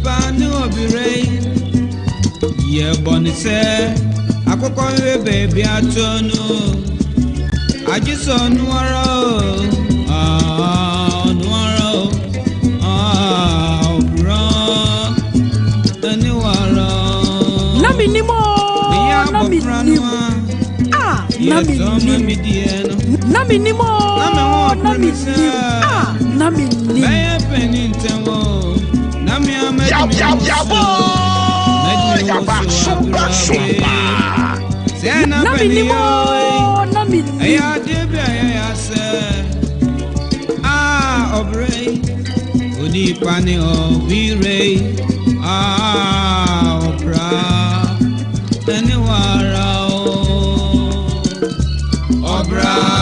panu obire ye boni se akoko we baby atonu ajiso nuaro nuaro bro aniwara na minimo na minimo na minimo na minimo na minimo na minimo be penintewo na mi amedi Sompa Sena minimo na minimo ya debia ya se obre odi pani obire opra aniwara obra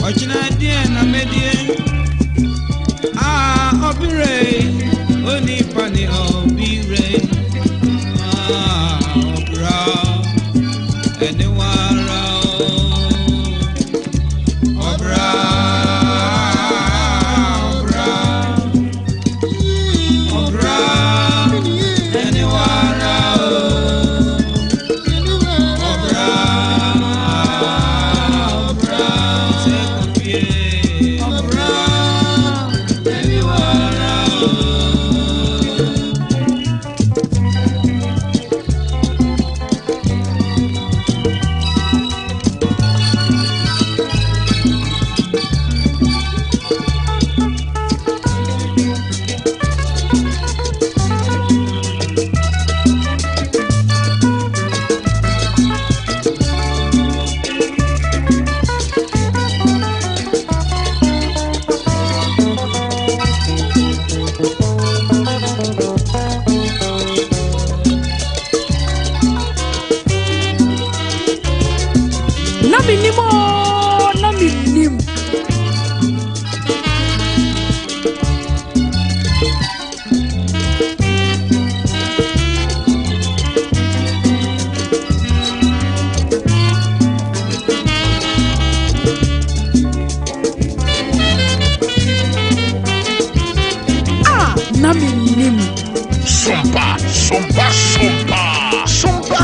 Ochina die na medie obire oni pani obire obra eniwara obra eniwara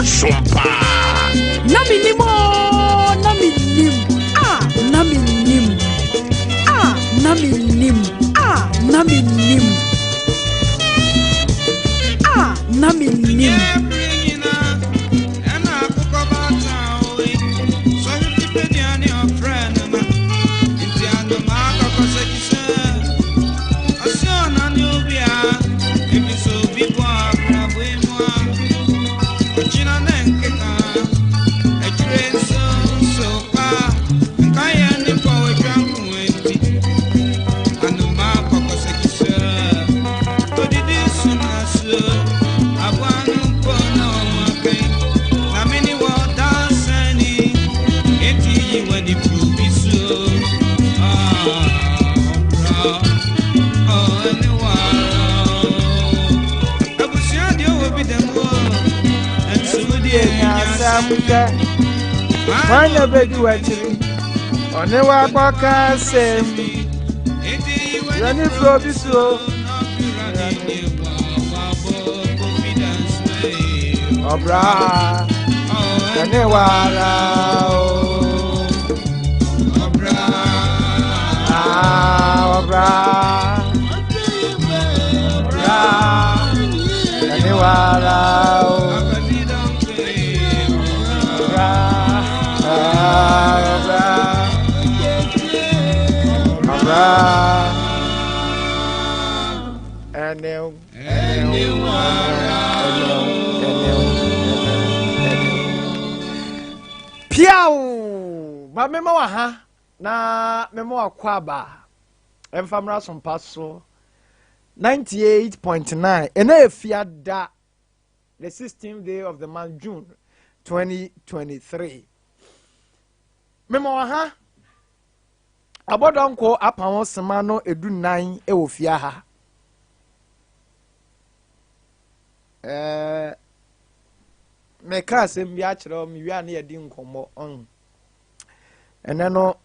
Sompa na minimo na minimo na minimo na minimo na minimo na minimo Wanya bedu wachiri one wa kwaka sem yani probiso obra yani wara obra yani wara Piau! ba mema wa ha na mema wa kwaba emfamra Sompa so 98.9 ena efia da the 16th day of the month June 2023 mema wa ha abodonko apawon sema no edunan ewo fia ha me ka asem bi a kire me wi ane yedi nkomo on ene no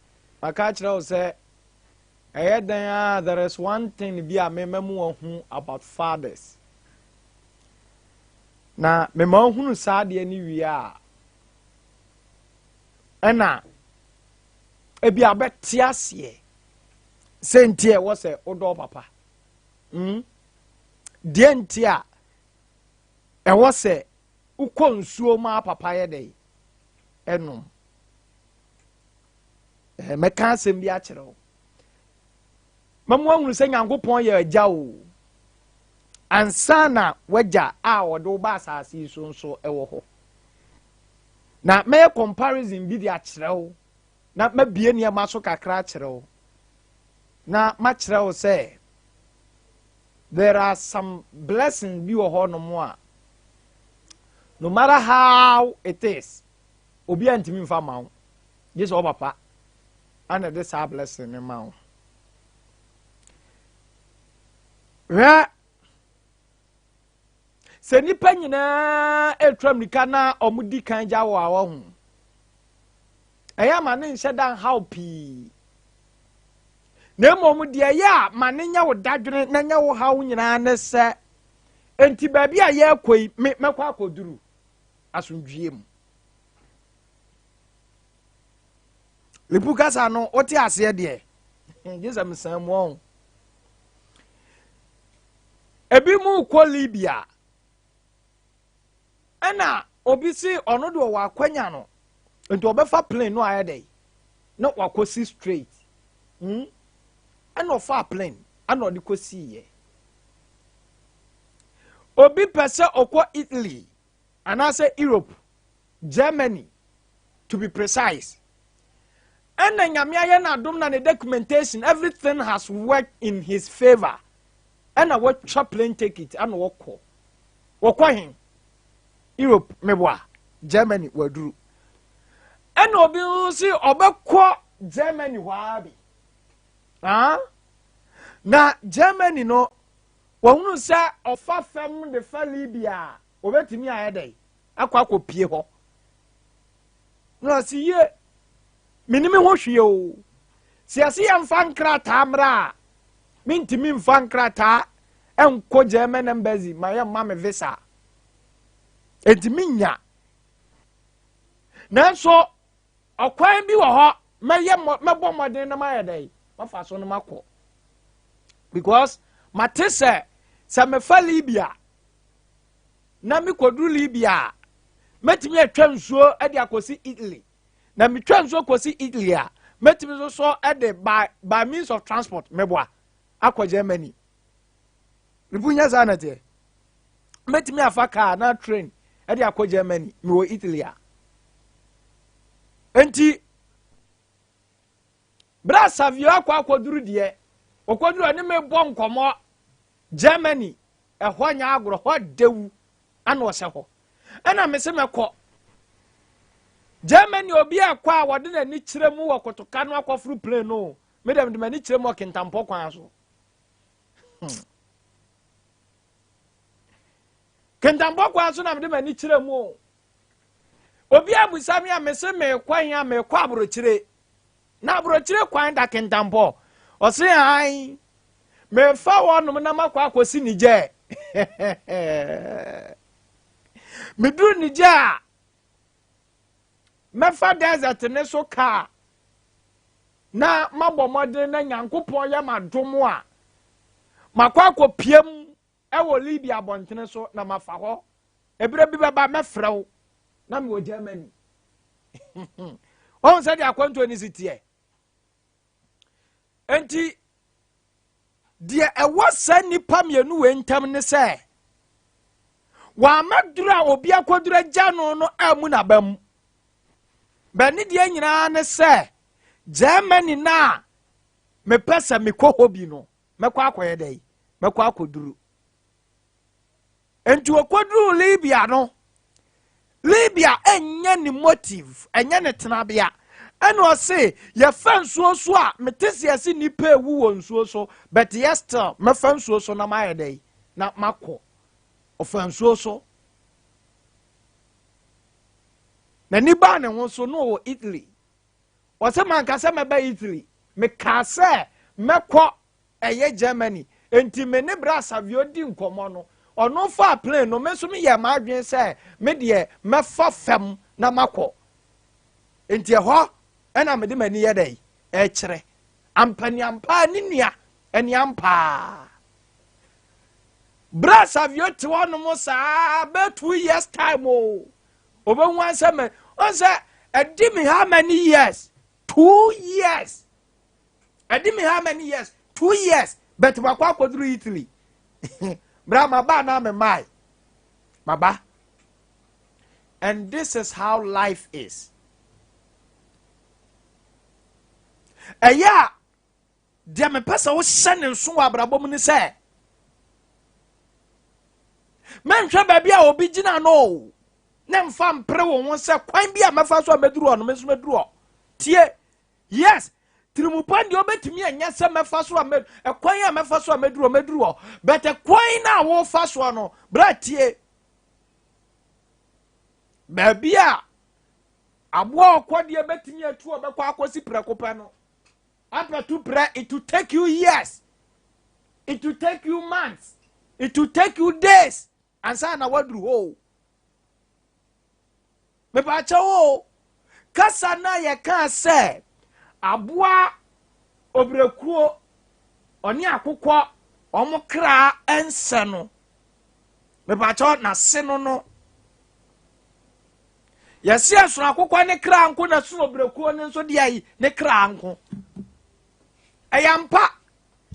aka kire o se there is one thing bi a mememu ohun about fathers na mema ohun saade ni wi a ena ebi abeti ase senti e wo se odo papa die nti a e wo se ukọ nsuo ma papa ye dey enum meka asem bi a kire o mamu anwuru se Nyankopon ye agya o ansa na wagya a wodo ba asase so nso ewo ho na me comparison bi di a kire o na mabie ne ma so kakra kire o na ma kire o say there are some blessings bi wo ho no mo a no matter how it is obi antimi mfa ma wo yes o papa and this a blessing in ma wo ra se nipa nyina etram nika na omudi kan gya wo awo hu eya ma ne nhyɛ dan how pi na mmom de eya ma ne nya wo dadwene na nya wo hawo nyina ne se enti baabi a ye akoi mekwa akoduru asundwie mu lepukasa no oti ase de Jesus msam won ebi mu ko Libya ana obi si ono do wa kwanya no enti obefa plane no ayedey no wakosi straight ana ofa plane ana odi kosi ye obi pese okwo Italy ana say Europe Germany to be precise and nyame aye na dom na the documentation everything has worked in his favor and a what plane ticket and woko hin Europe meboa Germany waduru and obi si obekọ Germany waabi na Germany no wonu sa ofa fam de fa Libya obetimi ayedey akwa akopie ho no si ye minimi ho hwe o si ase ya mfa nkrata amra mintimi mfa nkrata enko German embassy ma me visa entimi nya nanso akwan bi wo ho mebo modern na mayedey mafa so no makọ because matese sa me fa Libya na mi koduru Libya metimi atwa nsuo e de akosi Italy na mi twa nsuo kosi Italy a metimi so e de by means of transport meboa akọ Germany ribunya zanate metimi afaka na train e de akọ Germany mi wo Italy a enti bra savio akoduru de okoduru ani me bom komo Germany ehọ nya agro ho dewu ana o se ho ana me se mekọ Germany obi akwa wode na ni kire mu wakotoka no akofuru plane no me dem de mani kire mu okintampo kwan so kintampo kwan so na me de mani kire mu obi abusami a me se me kwan ya me kwa abrochire na abrochire kwan da kintampo o se ai me fa wonum na makwa akosi nije Midu nija mefa desert ne so ka na mabomode na Nyankopon ya madomo a makwa akopiem ewo Libya bontene so na mafa ho ebire bi baba mefrew na me wo Germany on said akwanto ni sitie enti die ewo sanipa mienu we ntam ne se wa madura obi akodura jano no amu na bam bani de nyina ne se Germany na me pesa me kɔ hobi no mekɔ akɔyɛ dai mekɔ akɔduru enti okɔduru Libya no Libya enye ni motive enye ne tenabea ɛna ɔse yɛ fa nsuo so a metesi ase nipa ewu wɔ nsuo so but yes still me fa nsuo so na mayɛ dai na makɔ ɔfa nsuo so na ni ba ne ho so no Italy ɔse manka sɛ mɛba Italy me ka sɛ mɛkɔ ɛyɛ Germany enti me ne bra Asabee di nkɔmɔ no ɔno fa plane no me so me yɛ madwen sɛ me de mɛfa fam na makɔ enti ɛhɔ ɛna me de mani yɛ dai ɛkyerɛ ampaniampa ni nua ɛni ampa bra Asabee te hɔ no mo saa be 2 years time o obehu ansɛ me ɔnsɛ ɛdi me how many years 2 years ɛdi me how many years 2 years but wakɔ akɔduru Italy bra maba na me mai maba and this is how life is ɛyɛ deɛ me pɛ sɛ wo hyɛ ne nso wɔ abrabɔ mu ne sɛ menhwɛ baabi a obi gyina no ne mfa mpere wo ho sɛ kwan bi a mɛfa so a mɛduru hɔ no me so mɛduru hɔ tie yes tirimupan deɛ obetumi anya sɛ mɛfa so a kwan a mɛfa so a mɛduru hɔ but kwan na wo fa so no bra tie baabi a aboa ɔkɔdeɛ betumi atu ɔbɛkɔ akɔsi prɛko pɛ no after to pray it will take you years, it will take you months, it will take you days and say na wadru ho me ba cha ho kasa na ye kan say aboa obrekuo oni akokɔ omo kra ense no me ba cha na se no yesi aso akokɔ ne kra nko na so obrekuo ne nso de ayi ne kra nko Ayampa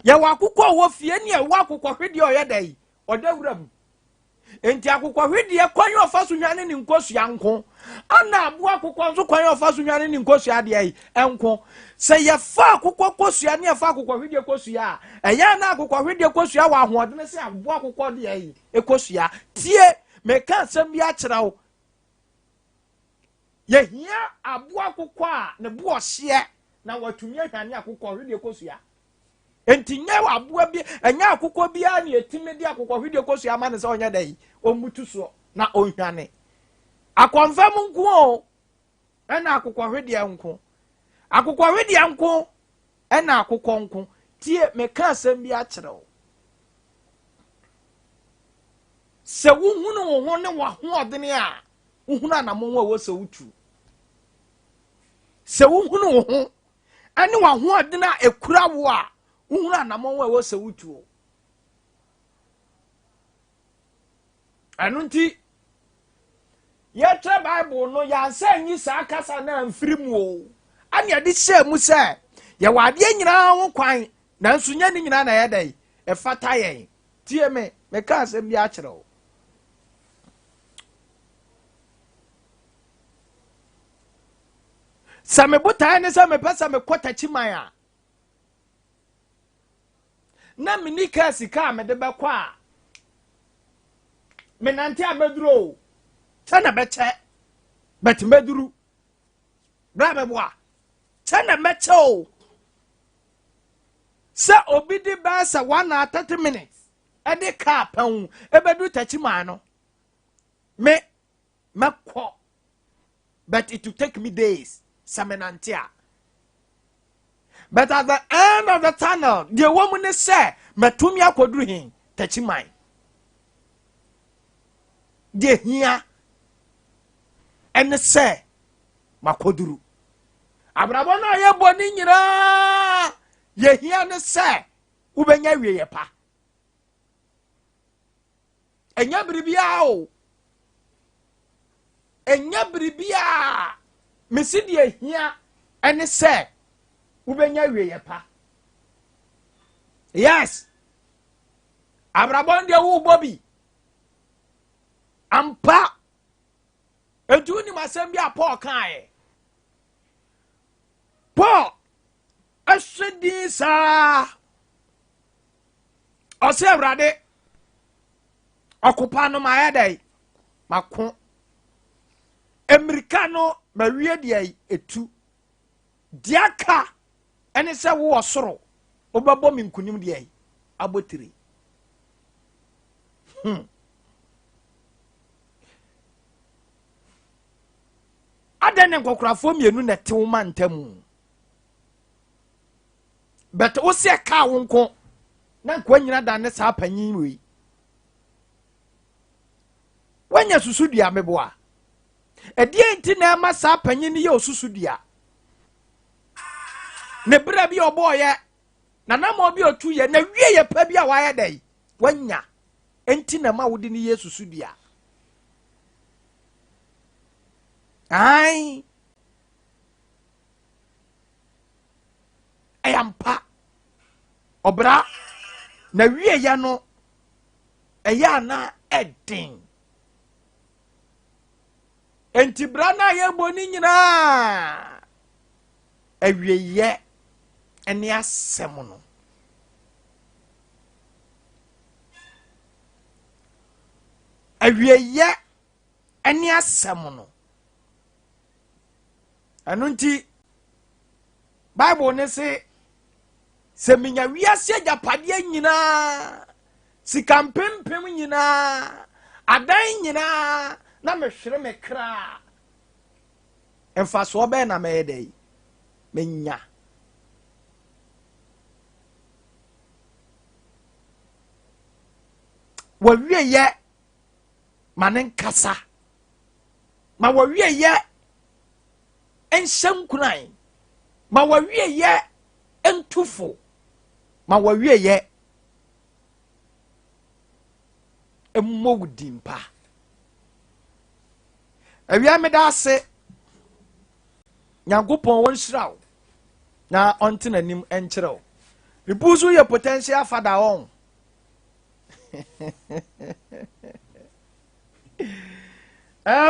ya wakukɔ wo fie ne ya wakukɔ hwede oyɛ dai odawuram enti akukɔ hwede kwan ofa so hwane ne nkosua nko ana abo akukɔ nso kwan ofa so hwane ne nkosua de ai enko sɛ ye fa akukɔ kosua ne fa akukɔ hwede kosua ɛya na akukɔ hwede kosua wa hoɔdene sɛ abo akukɔ de ai ekosua tie me ka asɛm bi akyerɛ wo ye hia abo akukɔ a ne bo ɔhye na watumi ahwane akokɔ hwede kosua enti nya aboa bi anya akokɔ bia na etime de akokɔ hwede kosua ma ne sɛ onya dai omutu so na onhwane akonfam nko o ɛna akokɔ hwede nko akokɔ hwede nko ɛna akokɔ nko tie me ka asɛm bi akyerɛw sɛ wohunu wo ho ne wo hoɔdene a wohunu anamon a wo sɛ wutu sɛ wohunu wo ho ani wa ho adena ekura wo a uhuru anamon wa wo sɛ wutuo anunti ye tra bible no ya nsa nyi saa kasa na amfiri mu o ani ade hyɛ mu sɛ ye wade nyina ho kwan na nso nya ni nyina na yɛ dai e fata yɛn tie me ka asɛm bi akyerɛw sɛ me botae ne sɛ mepɛ sɛ mekɔ takyiman a na meni ka sika a mede bɛkɔ a menante a mɛduru o kyɛ na bɛkyɛ but mɛduru bra bɛboa kyɛ na mɛkyɛ o sɛ obi di bɛɛ sɛ 1 hour 30 minutes ɛde kaa pɛn ɛbɛduru takyiman no mɛkɔ but it will take me days Samenantia. But at the end of the tunnel, the woman said, Matumia kodruhin, Tachimai. De here and say, Makodru. Abrabona ye boninira, ye here and say, Ubenya yepa. And yabribiao, and yabribia. Mesi die hia ene se ubenya wiye pa yes abrabon de wo bobi ampa etu ni masem bi apɔ kan din saa ɔsɛ awurade ɔkopa no maayɛ dɛ mako emirika no mawie deɛ etu diaka ɛne sɛ wowɔ soro wobɛbɔ me nkonim deɛ abɔtire adɛn ne nkɔkorafoɔ mmienu na ɛte wo ma ntamu but wo sɛ kaa wo nko na nkoa nyina da ne saa panyin wei wanya susu dua meboa ɛdeɛ nti na ɛma saa panyin yɛ osusu dua ne bra bi ɔbɔɔyɛ na nama bi otu yɛ na wie yɛ pa bi a wayɛ dɛ wanya enti na ma wode ne yɛ susu dua ai ɛyampa ɔbra na wie yɛ no ɛyɛ ana ɛden enti bra na yɛ bɔ ni nyinaa awieyɛ ɛne asɛm no awieyɛ ɛne asɛm no ɛno nti Bible ne se sɛ minya wiase agyapadeɛ nyinaa sika mpempem nyinaa adan nyinaa na mehwere me kra mfasoɔ bɛɛ na mɛyɛ dɛ menya wawieyɛ ma ne nkasa ma wawieyɛ nhyɛ nkunan ma wawieyɛ ntufo ma wawieyɛ mmɔ wo dimpa awia meda ase Nyankopɔn won hyira wo na ɔnte nanim ɛnkyerɛ wo repuso yɛ potential father on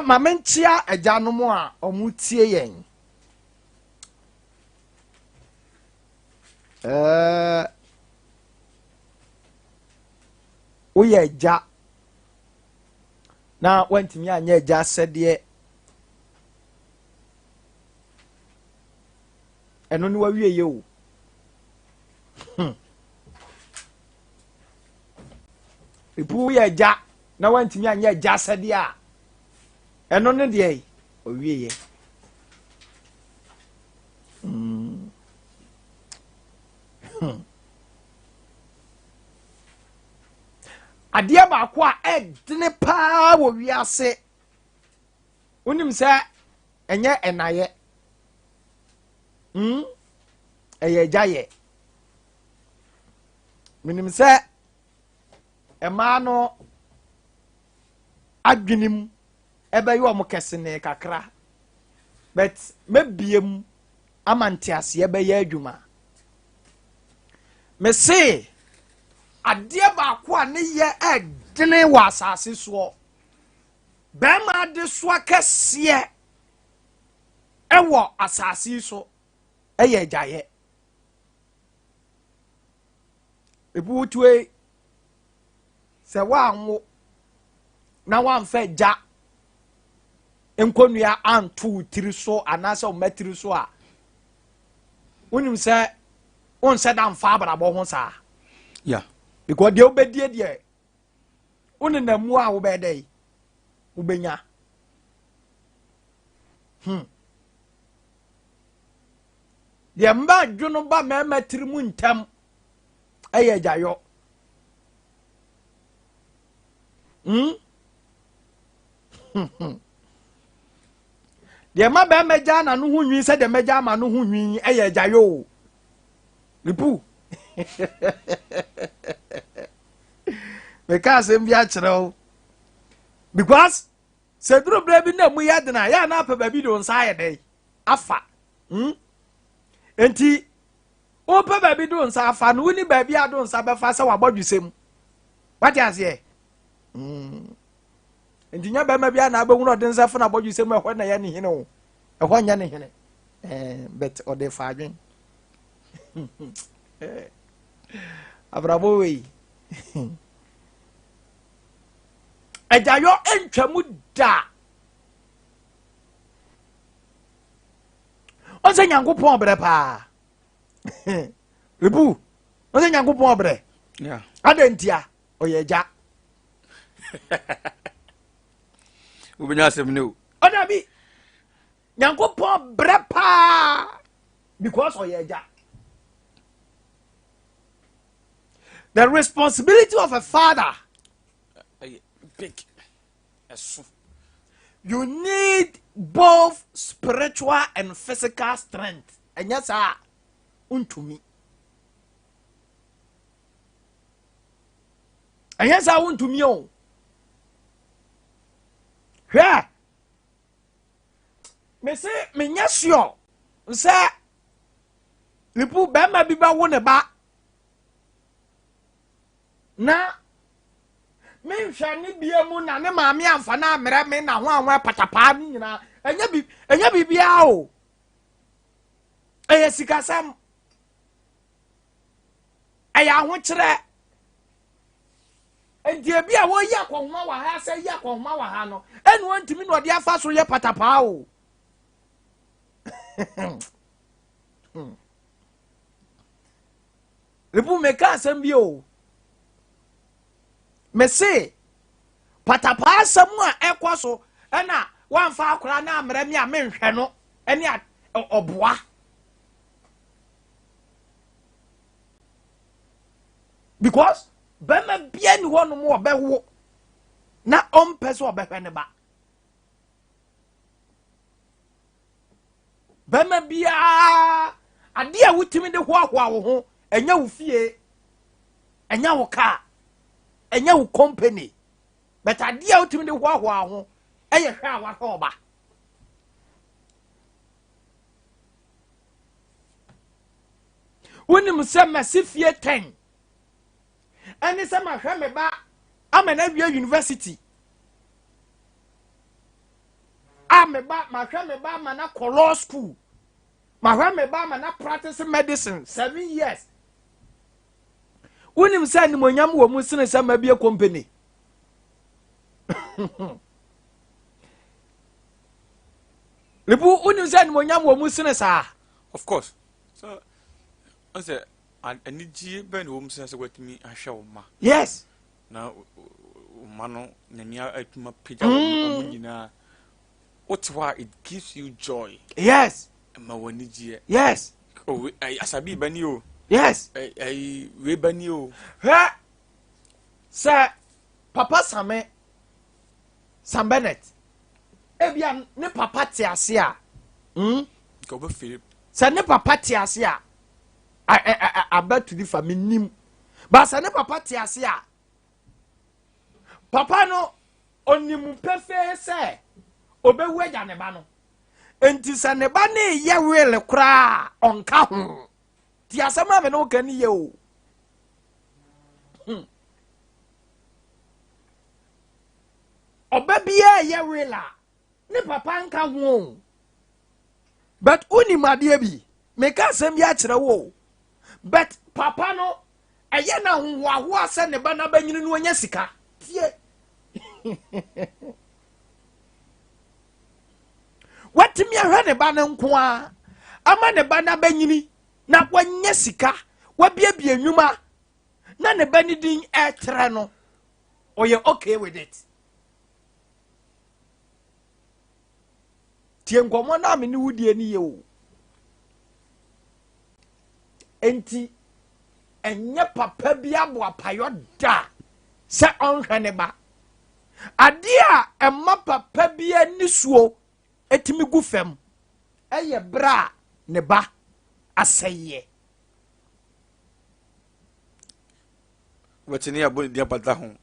ma menkyia agyanom a ɔmo tie yɛn woyɛ agya na wantumi anyɛ agya sɛdeɛ ɛno ne wawie yɛ o epu woyɛ agya na wantumi anyɛ agya sɛdeɛ a ɛno ne deɛ owie yɛ adeɛ baako a ɛdene paa wɔ wiase wonim sɛ ɛnyɛ ɛnayɛ ɛyɛ agya menim sɛ ɛmaa no adwenem ɛbɛyɛ ɔmo kɛsene kakra but mebiem ama nteaseɛ bɛyɛ adwuma me se adeɛ baako a ne yɛ ɛdene wɔ asase soɔ bɛrima ade soa kɛseɛ ɛwɔ asase so ɛyɛ agyaeɛ ebu tue sɛ wanwo na wamfa agya nkonnua anto tiri so anaasɛ ɔma tiri so a wonim sɛ wonsɛ da mfa abrabɔ ho saa yeah because deɛ wobɛdie deɛ wone namu a wobɛdɛ wobɛnya deɛ mba adwono ba mɛma tiri mu ntam ɛyɛ agyayɔ deɛ ma bɛma gya na no ho nwi sɛ deɛ mɛgya ama no ho nwi ɛyɛ agyayɔ o ripu meka asɛm bi akyerɛ wo because sɛ duro bra bi na mu yɛ dena yɛ na apɛ baabi de wo nsa ayɛ dɛ afa enti wopɛ baabi de wo nsa afa no woni baabi a de wo nsa bɛfa sɛ wabɔdwesɛm wate aseɛ enti nya bɛma bi a na abɛhu no ɔde nsa fa na abɔdwesɛm ɛhɔ na yɛ ne hene o ɛhɔ nyɛ ne hene but ɔde fa adwen abrabo we ejayo entwamu da onse nyankopon obre pa rebu onse nyankopon obre yeah adentia oyeja ubenya asem no odabi nyankopon bre pa because oyeja. The responsibility of a father, big. You need both spiritual and physical strength. And yes, unto me. And yes, I want to me. Oh, yeah. Me say, me yes, yo. Say, you put Bama Biba one about. Na me hwani bia mu na ne maame amfa na amere me na ho anwa patapa ni nyina enya bibia o eya sikasam eya ho kire entie bia wo yi akonma wa ha se yi akonma wa ha no enu antimi no de afa so ye patapa o lebu meka asem bi o me say patapa asem a ekwo so na wanfa akora na amere me a menhwe no ene oboa because bema bia ni wono mo obewo na ompese obehwe ne ba bema bia ade a wutimi de hoahoa wo ho enya wo fie enya wo ka enya wo company but ade a wutimi de hoahoa ho eye hwe a wa hoba wonim se masifie 10 ene se ma hwe me ba amena bia university ameba ma hwe me ba ma na law school ma hwe me ba ma na practice medicine 7 years wonim se ni monyam wo mu sene se ma bia company lebu wonim se ni monyam wo mu sene sa of course so I say aniji ben wo mu sene se watimi ahwe wo ma yes na ma no nyamia atuma pija wo nyina what it gives you joy yes ma waniji yes oh Asabee bani o yes we bani o ha sa papa Sam Bennett ebia ne papa te ase a go be Philip sa ne papa te ase a about to the family nim ba sa ne papa te ase a papa no onimu pefe se obewu agya ne ba no enti sa ne ba ne ye wele kra onka ho ti asema me no kan ye o obabia ye wela ne papa nka ho but unimade bi me ka asem ya kire wo but papa no eye na ho ase ne ba na banyini no nya sika tie watimi ahwe ne ba ne nko a ama ne ba na banyini na wanya sika wabiabia nwuma na ne ba ni din etre no oye okay with it tie nkomo na me ni wudie ni ye o enti enye papa bi abo apayo da se onhwe ne ba ade a emma papa bi anisuo etimi gu fam eye bra ne ba aseye watini aboni dia pata ho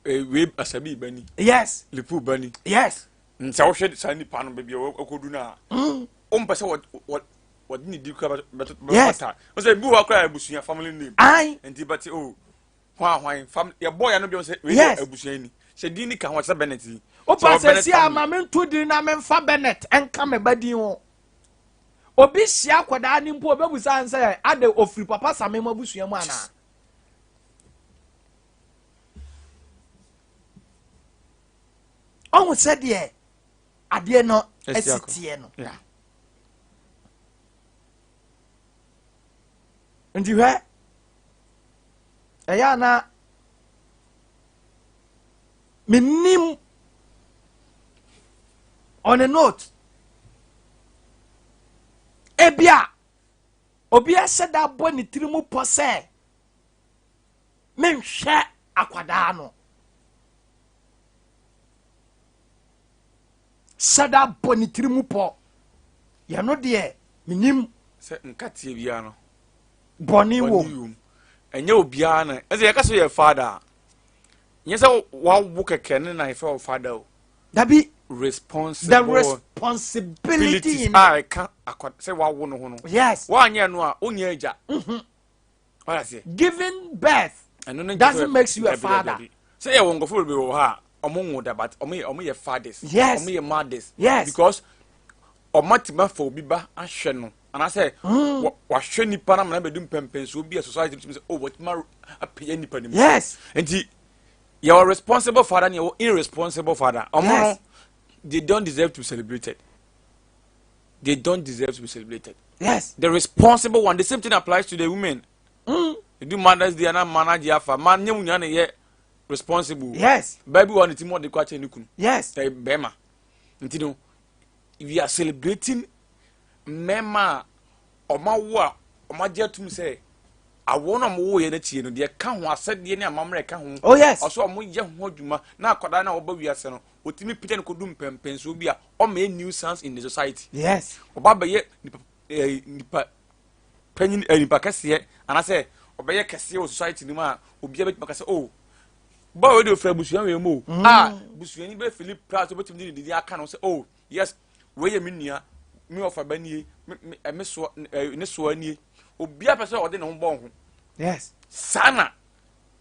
we Asabee bani yes lipu bani yes nsa wo hwe sani pa no bia akodu na o mpese what ni di ka bata o say bi wa kra abusuya family name ai enti but oh hwan fam your boy no bi o say we abusuya ni se di ni ka ho se Bennett o pa se si ama me ntu di na me mfa Bennett enka me badin ho obi hyia kwadaa ni mpo obebusa ansa ade ofiri papa same mu abusua mu ana ɔmo sɛ deɛ adeɛ no ɛsitie no nti hwɛ ɛyɛ ana Mennim on a note ebia obi ahyɛ da bɔ ne tiri mu pɔ sɛ menhwɛ akwadaa no hyɛ da bɔ ne tiri mu pɔ yɛno deɛ mennim sɛ nkateɛ biara no bɔne wɔ ɛnyɛ obiara no ɛsɛ yɛka so yɛ father nyɛ sɛ wawo kɛkɛ ne na yɛfɛ wo father o dabi the responsibility responsibility ɛka sɛ wawo no ho no yes woanyɛ no a wonyɛ agya wala seɛ giving birth doesn't make you a father sɛ yɛwɔ nkɔfo bebree wɔ ha a ɔmo wo da but ɔmo yɛ fathers yes ɔmo yɛ mothers yes because ɔmo tuma fa obi ba ahwɛ no anaasɛ wahwɛ nipa na mana bɛdu mpɛmpɛnsuo bi a society bi sɛ oh wɔtuma apɛyɛ nipa ne mu yes nti yɛwɔ responsible father ne yɛwɔ irresponsible father ɔmo no they don't deserve to be celebrated they don't deserve to be celebrated yes the responsible one the same thing applies to the women they do Mother's Day and manage afa man nyɛ mu nyɛ ne yɛ responsible yes baby one ti mo de kwa che ne kunu yes bema nti no we are celebrating mema omawo a omaje tum say awo na mo wo ye na tie no de ka ho asede ne amamre ka ho oh yes oso mo ye ho adwuma na akoda na oba wiase no otimi pite ne kodum pempenso bi a o ma nuisance in the society yes oba be ye nipa panyin nipa kese ana say oba ye kese o society ni ma obi be ka say oh ba we do fra busuan we mo busuan ni be Philip Pratt obetimi ni aka no say oh yes we ye menua me ofa banie me so ne so anie obi apese o de ne ho bon ho yes sana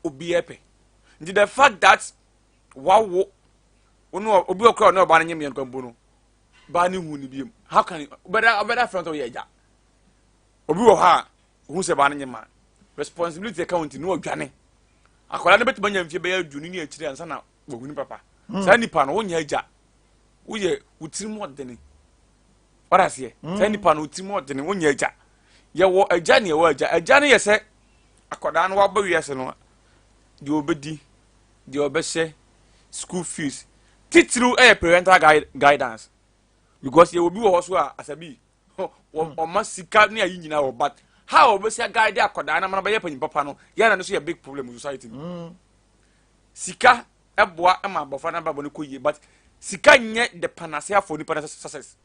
obi epe nti the fact that wawo ono obi okra no ba na nyem yankan bo no ba ne hu ni biem how can better front of ye ja obi wo ha hu se ba na nyem responsibility account no odwane akola ne betuma nyam fie be ya dwuni ni akiri ansa na bohuni papa sa nipa no wonya agya wo ye wutirim odene ora se sa nipa no wutirim odene wonya agya ye wo agya ne ye wo agya ne ye se akoda no waba wiase no de obedi de obehye school fees titru parental guidance because ye obi wo so a Asabee o ma sika ne ayi nyina wo but how obesi guide akoda na mana ba ye panyi papa no ya na no so ye big problem in society sika eboa ma abofra na babo ne koyie but sika nye the panacea for nipa success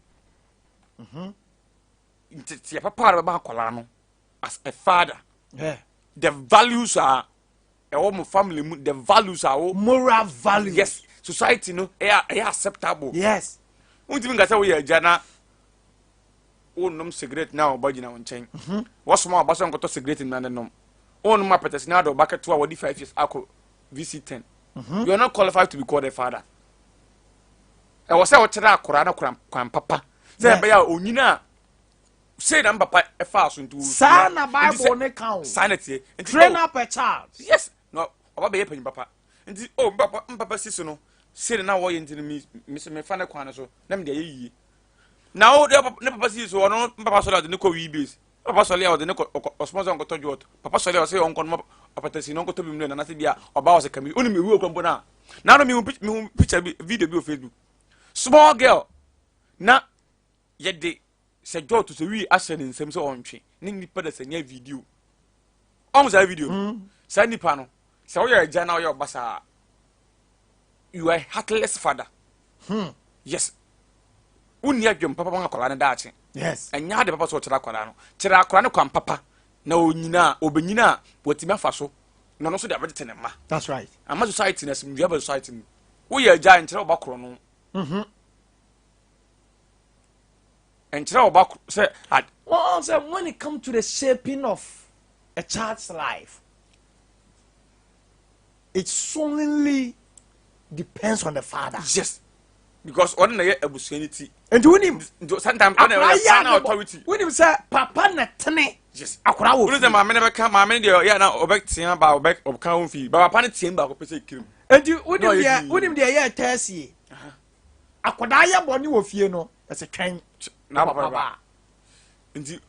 nti ya papa ba akola no as a father the values are our family the values are moral values yes society no acceptable yes untimi ngasa wo ya jana onum cigarette na obagina wonchen wasoma abaso nkoto cigarette na nenom onum apetesi na do bucket to a wodi 5 years ako VC10 you are not qualified to be called a father e wo se wo kira akora na kwan papa say be ya onyina say na papa e fa aso ntu sana bible ne count sanity train up a child yes no oba be ye panyi papa nti papa siso no say na wo ye ntini me fa ne kwan so na me de ye now ne papa si so no papa so la de ne ko wi base papa so le o de ne ko sponsor nko tojo papa so le o se on ko no apatasi no nko to bi mu na se bia oba o se kami oni me wi okwampo na no me picture bi video bi o Facebook small girl na ye de se jo to se wi ahye ne nsem so ontwe ne nipa da sanya video on za video sa nipa no se wo ye ja na wo ye obasa you are a heartless father yes unni adwem papa ma akola ne daache yes enya de papa so kira akola no kira akola ne kwan papa na onyina obenyina watimi afa so na no so de abete ne ma that's right ama society na sim wiaba society wo ye agya nkira obakoro no nkira obakoro say well so when it comes to the shaping of a child's life it solely depends on the father yes because ɔno na yɛ abusuanity nti wonim sometimes ɔno na yɛ final authority wonim sɛ papa na tene yes akora wo wonim sɛ maame no bɛka maame no deɛ yɛ na ɔbɛtea ba ɔbɛka wo mfii ba papa no team ba akɔpɛ sɛ kirim nti wonim deɛ yɛ tɛɛsie akwadaa yɛ bɔne wɔ fie no ɛsɛ twɛn na papa ba nti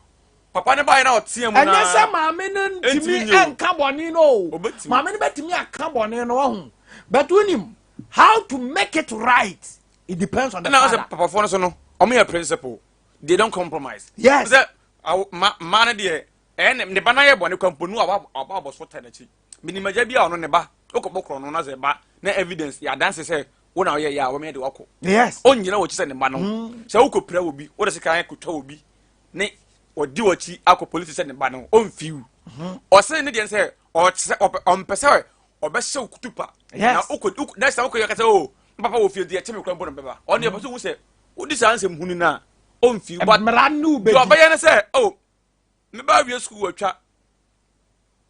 papa ne ba na ɔteɛ mu na ɛnyɛ sɛ maame no ntumi ɛnka bɔne no maame no bɛtumi aka bɔne no wahu but wonim how to make it right it depends on the father. Na papa for no so no ɔmo yɛ principle they don't compromise yes sɛ ma no deɛ ne ba na yɛ bɔne kwampo nu aba abɔ so tɛ n'akyi minimagya bi a ɔno ne ba okɔbɔ korɔ no na sɛ ba na evidence yɛ adanse sɛ wo na ɔyɛ yɛ a wɔmɛ de wakɔ yes onyina wɔ kyi sɛ ne ba no sɛ wokɔ pira wɔ bi wo de sika yɛ kotwa wɔ bi ne ɔdi wɔ kyi akɔ police sɛ ne ba no ɔmfiw ɔsɛ ne deɛ sɛ ɔmpɛ sɛ ɔbɛhyɛ wo kutupa na wokɔ next time wokɔ yɛ kasa o papa wɔ fie deɛ kyɛ me kora mbɔ no bɛba ɔne ɛpɛ sɛ hu sɛ wodi saa nsɛm hunu no a ɔmfiw but deɛ ɔbɛyɛ no sɛ o meba awie school watwa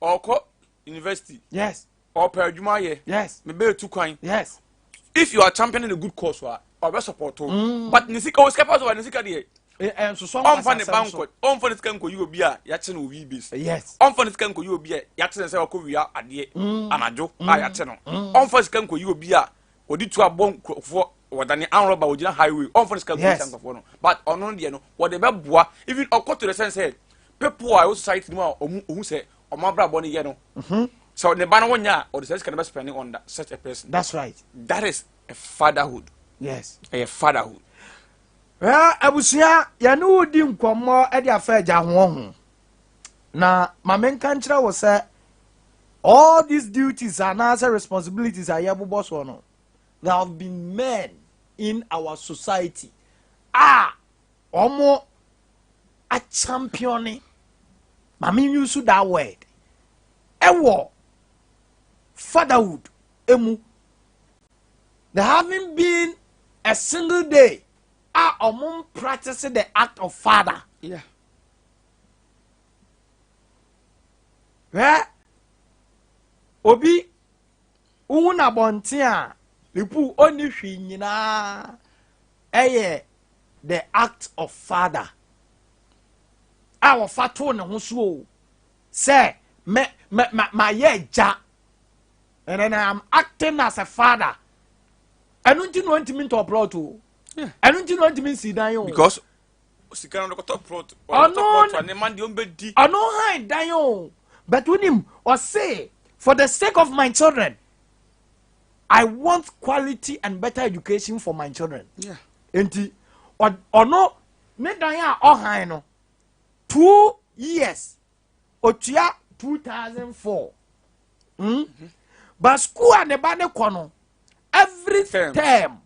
ɔkɔ university yes ɔpɛ adwuma ayɛ yes mebɛɛtu kwan yes if you are championing a good cause a ɔbɛ support o but ne sika pa so ne sika deɛ ɔmfa ne bank ɔmfa ne sika nkɔyi obi a yɛakye no owi base yes ɔmfa ne sika nkɔyi obi a yɛakye no sɛ ɔkɔ wia adeɛ anadwo a yɛakye no ɔmfa sika nkɔyi obi a ɔde tu abɔ nkurɔfoɔ wɔdane anrɔba wɔgyina highway ɔmfa ne sika nkɔyi nkurɔfoɔ no but ɔno no deɛ no wɔde bɛboa even ɔkɔ to the sense sɛ people a ɛwɔ society mu a ɔhu sɛ ɔmo abrabɔ no yɛ no so ne ba no wonya a ɔde sɛ sika no bɛ spending on that such a person that's right that is a fatherhood yes a fatherhood abusua yɛne wodi nkɔmmɔ de afa agya ho na ma menka nkyerɛ wo sɛ all these duties anaasɛ responsibilities a yɛbobɔ soɔ no there have been men in our society ɔmo a champion ma me use that word ɛwɔ fatherhood emu there haven't been a single day ɔmo practice the act of father. Yeah. Obi na bonten a lipu oni hwi nyinaa ɛyɛ the act of father. Wɔfato ne ho so sɛ ma yɛ gya and then I am acting as a father. Ɛno nti no ntimi ntɔ plot o. Ɛno nti no ntimi nsi dan o. Because sika no kɔtɔ plot or ne man de ombedi. Ɔno han dan o. But unim or say for the sake of my children I want quality and better education for my children. Yeah. Enti ɔno ne dan a ɔhan no 2 years otua 2004. But school and the ba ne kɔ no every term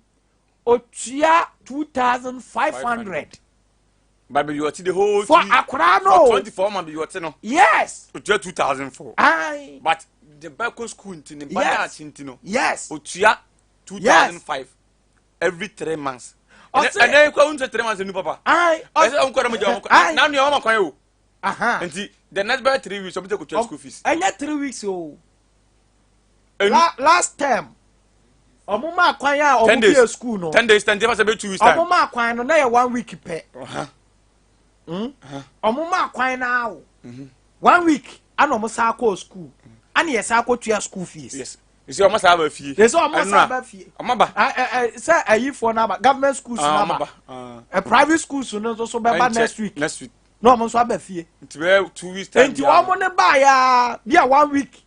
otua 2,500. But you are the whole for akora no 24 months you are no. Yes. Otua 2004. Aye. But the Bible school in the yes. No. Yes. Otua 2005 every 3 months. And then you go 3 months in papa. Aye. Now you are my and the next by 3 weeks somebody go to school fees. And yet 3 weeks oh. Last term omuma kwan ya omu school no 10 days 10 days about 2 weeks time omuma kwan no na 1 week pe omuma kwan na 1 week ana omu sa akọ school ana ye sa akọ tua school fees. Yes, you see omu sa ba fie yes omu sa ba fie omu ba say ayifo na ba government schools na ba private schools no so be ba next week no omu so ba fie it be 2 weeks time enti omu ne ba ya bia 1 week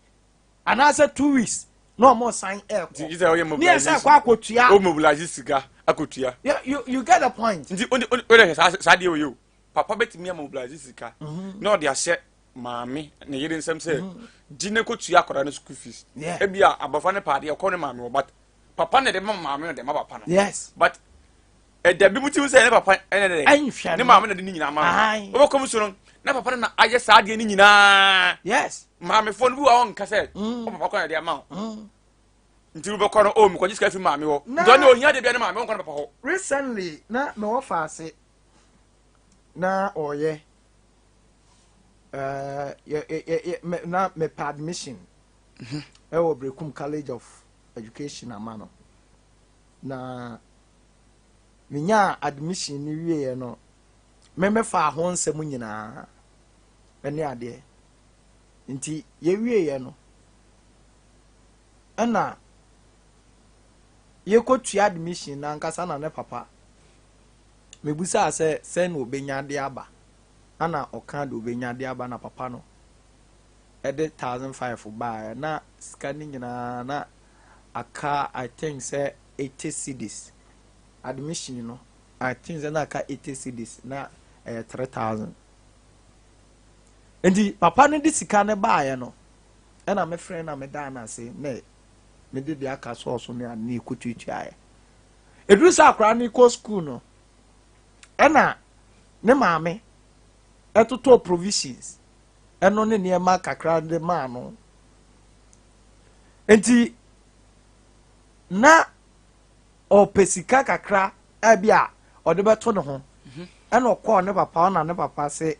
and I said 2 weeks no more sign air. You say you mobilize sika akotua. You get the point. Nti only sade you. Papa betimi mobilize sika. No dey ahye maame na yire nsem say gine kotua akora na school fees. E bia abafa ne paade e ko ne maame but papa ne de maame no de ma papa no. Yes. But da bi muti say ne papa ne maame na de ni nyina ma. O ko so no na papa na aye sade ni nyina. Yes. Maame fo no bi wa on ka say o papa ko na de ama nti be ko no o mi ko jiska fi maame wo ndo ne ohia de bia ne maame won ko na papa ho recently na me wo faase na oye na me admission e wo Brekum College of Education amano na minya admission ni wie no me fa ho nsɛm nyinaa ɛne adeɛ nti ye wie no ɛna ye kotua admission na nkasa na ne papa mebusa sɛ no obenya de aba ana ɔka de obenya de aba na papa no ɛde 1500 ba na sika ni nyinaa na aka I think say 80 cedis admission no I think say na aka 80 cedis na 3000 endi papa no de sika ne ba no ɛna me friend na me da na say ne me de aka so ne ani kututua ya eduru sa akra ni ko school no ɛna ne maame ɛtoto provisions ɛno ne niema kakra de ma no enti na opesika kakra abia ɔde bɛto ne ho ɛna ɔkɔ ne papa na ne papa se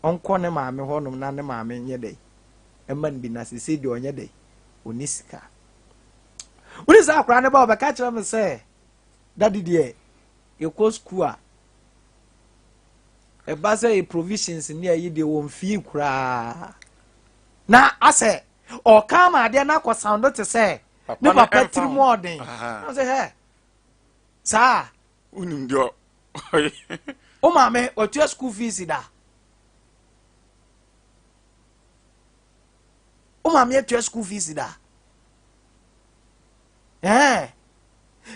ɔnkɔ ne maame hɔnom na ne maame nyɛ dɛ ɛman bi na sese de ɔnyɛ dɛ onisika woni sa akra ne ba ɔbɛka kyerɛ me sɛ dadi de yɛkɔ school a ɛba sɛ provisions ne ayi de wɔn fie koraa na asɛ ɔka ma adeɛ na akɔ sound te sɛ ne papa tiri mu ɔden na sɛ hɛ saa unim dio o maame ɔtua school fees da o maame ɔtua school fees da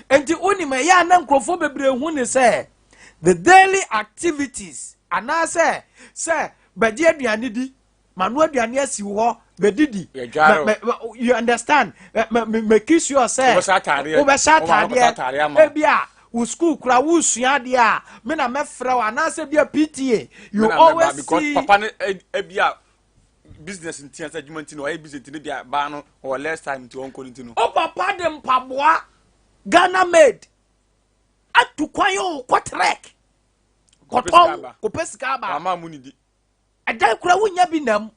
enti unim ya na nkrofo bebre hu ne sɛ the daily activities anase say bedi aduane di manu aduane asi ho bedidi you understand me kiss you say o be satade e bia wo school kura wo sua de a me na me frɛ wa anase bia PTA you always see papa ne e bia business ntia sa dwuma nti no e business nti bia ba no or last time nti on nti no o papa de mpaboa Ghana made atu kwan yo kotrek koton ko pesika ba mama munidi adan kura wunya bi nam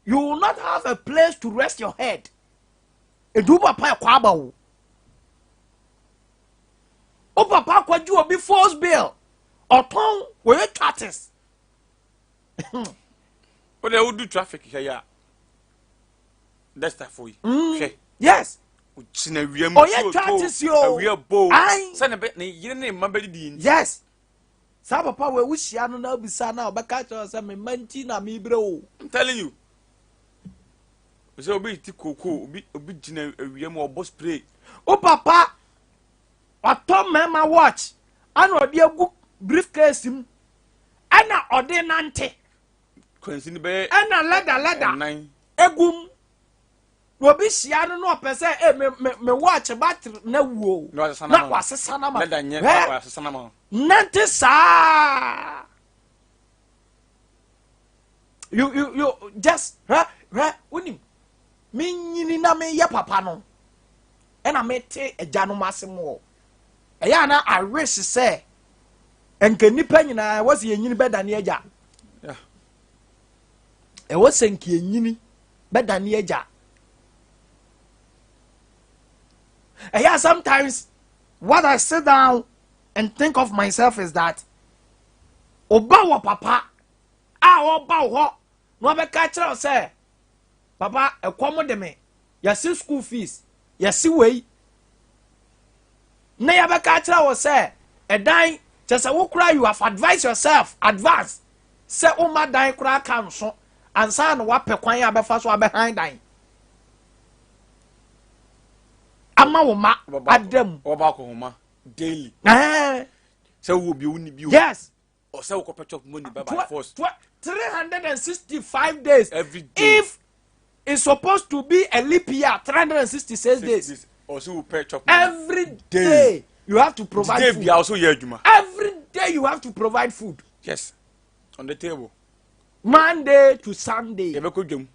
you will not have a place to rest your head edu papa kwa ba wo o papa kwaju obi force bill oton we taxes o le do traffic here that's that for you yes uchina wiem o ye taxes yo we bo say ne yire ne mabedi di yes sa papa we wuhia no na obisa na obeka cho say me manti na me bre o I'm telling you say obi ti koko obi gina wiem obo spray o papa atom mema watch ana odi agu briefcase m ana odi nante kwansi ni be ana leda egum obi hia no no pese me watch battery na wuo na kwasesa na ma leda nye kwasesa na ma nante sa you just unim minyini na me ye papa no ena me te agya no masemo eya na I wish say enke nipa nyina wose yenyini bedane agya e wose enke yenyini bedane agya eya sometimes what I sit down and think of myself is that oba wo papa oba ho no be ka kire say papa ekomo de me yasi school fees yasi wei na ya be ka kire wo say edan chese wo kura you have advised yourself advance say o ma dan kura kan so ansa na wa pe kwan ya be fa so abe han dan ama wo ma adam oba ko homa daily say wo bi uni bi yes or say wo ko chop money by force 365 days every day if it's supposed to be a leap year 366 days or so pay chop every day you have to provide food also every day you have to provide food yes on the table Monday to Sunday e be ko dwam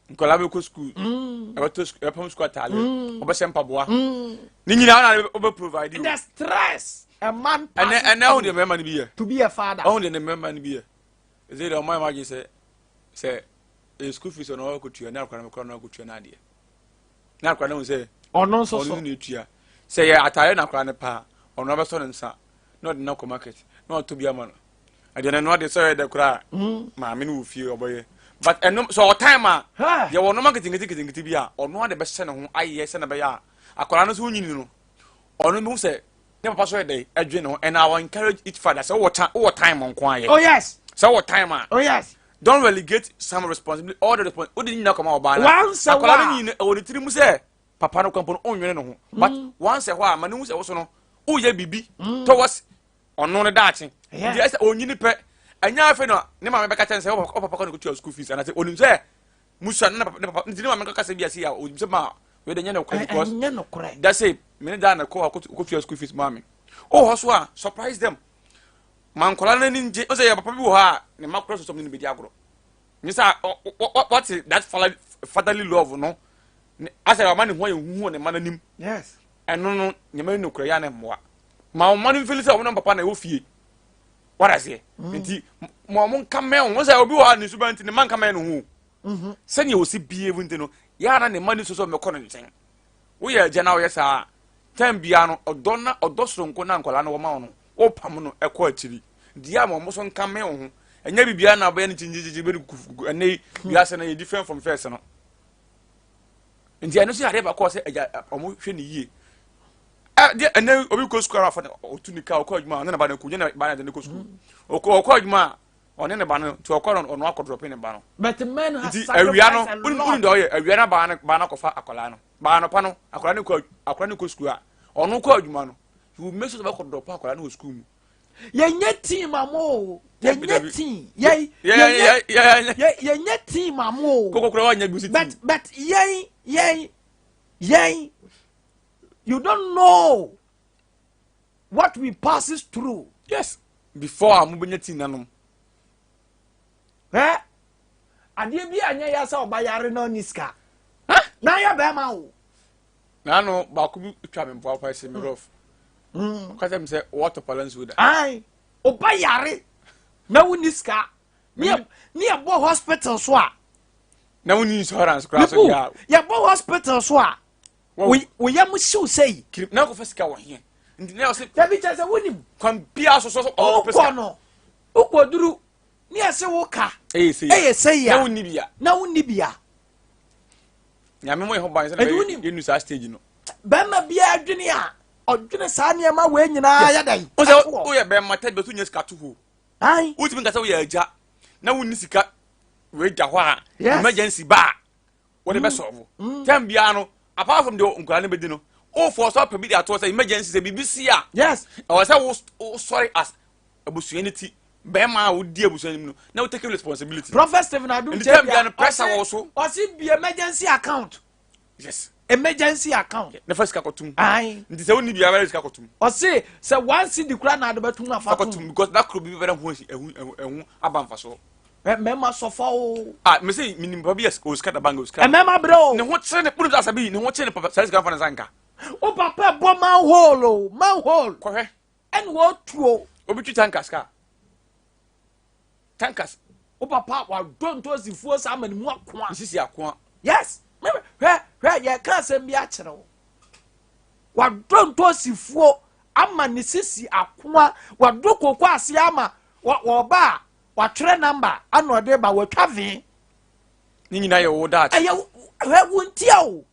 nkola be ko school e be to e pom school tale obe sempa boa ni nyina na obe provide you the stress a man and now the member be here to be a father only the member be here is it on my imagine say a school fees on all go to na kwa na go to na de na kwa na say ono so ono ne tua say ya atare na kra ne pa ono be so ne nsa no de na ko market no to bia ma no ade na no de so de kra ma me no fie oboye but eno so time a ye wono market ngiti bia ono de be se ne ho aye se na be ya akwara no so nyini no ono mu se ne papa so de adwe no and I will encourage each father say what time on kwa ye oh yes so what time oh yes don't relegate some responsibility all the responsibility odi nyina come oba na akwara no nyini o de tiri mu se papa no kwampo no onwene no ho but once ho a ma ne hu se wo so no o ye bibi towards ono ne daache di ese onyini pe anya afi no ne ma me beka chen se o papa ko no go school fees and I say onim se musa ne papa ne ma me ka se bia se ya onim se ma we de nya no because that's it me da na ko school fees mami oh so a surprise them man kola na ninje o say ya papa bi wo ha ne ma cross something be di agro ni sa what is that fatherly love no asa ya man ho ye hu ne man nim yes eno no nyama no kura ya na mmoa ma o man feel say o no papa na wo fie what I say nti mo mo kame o say obi wo ha ne suba nti ne man kame no hu sani o si behave nti no ya na ne man so me ko no nchen wo ye je na wo ye sa time bia no odosronko na nkola na wo ma no wo pam no e ko akiri dia mo so nkame ho enya bibia na ba ye ntinjiji be ene bia se na ye different from first no nti eno si ade ba ko se omo hwe ne yie dia ene obi ko school afa otunika ko adwuma na ba na ko nyina ba na de ko school ko adwuma one ne ba no to okoro ono akodrop ne ba no but men have sacrificed a lot unu do ye awia na ba na ko fa akola no ba no pa no akola ne ko school a ono ko adwuma no you make sure ba akodrop akola no school mu yenye team amo yenye team yenye team amo kokokoro wa nya bi si team but you don't know what we passes through yes before amu benya team nanom ade bi anya ya sa obayare no niska na ya be ma wo na no ba ko bi twa me mpo apa se me rough kwata me say water balance with that ai obayare na wo niska ni abo hospital so a na wo ni insurance class ya bo hospital so a we yam show say na ko fasika wo here ndi na o se tabi chese wonim kan bia so o ko no o ko duru ni ase wo ka say ya na wonni bia ya me mo ho ban se na ye nu sa stage no ba ma bia adwene a odwene sa ne ma we nyina ya dai o se o ye be ma ted be to nya sika to ho ai o ti bin ka se wo ye aja na wonni sika we ja ho a emergency ba wo de be solve tem bia no apart from the nkura ne be di no o for so pe bi at all say emergency say BBC a yes o say wo sorry as abusuanity bema wo di abusuanim no na wo take responsibility Prophet Stephen Adum tell me an pressure wo so o si be emergency account yes emergency account na first ka kotum ai nti say woni bia very ka kotum o si say one cedi kura na adobatum afa kotum because that could be very ehu abamfa so mema sofa o me say minim ba yes o ska da bang o ska mema bro ne ho kire ne punu Asabee ne ho kire ne papa sai ska fa na zanka o papa bo manhole ko hwe en wo tuo obi twi tankas ka tankas o papa wa don to sifuo sa mani mu akoa sisi akoa yes hwe ye ka sem bi a kire wo wa don to sifuo ama ne sisi akoa wa do kokko ase ama wo ba wa tire number anode ba wa twaven ni nyina ye wo dat eye hwe wuntia o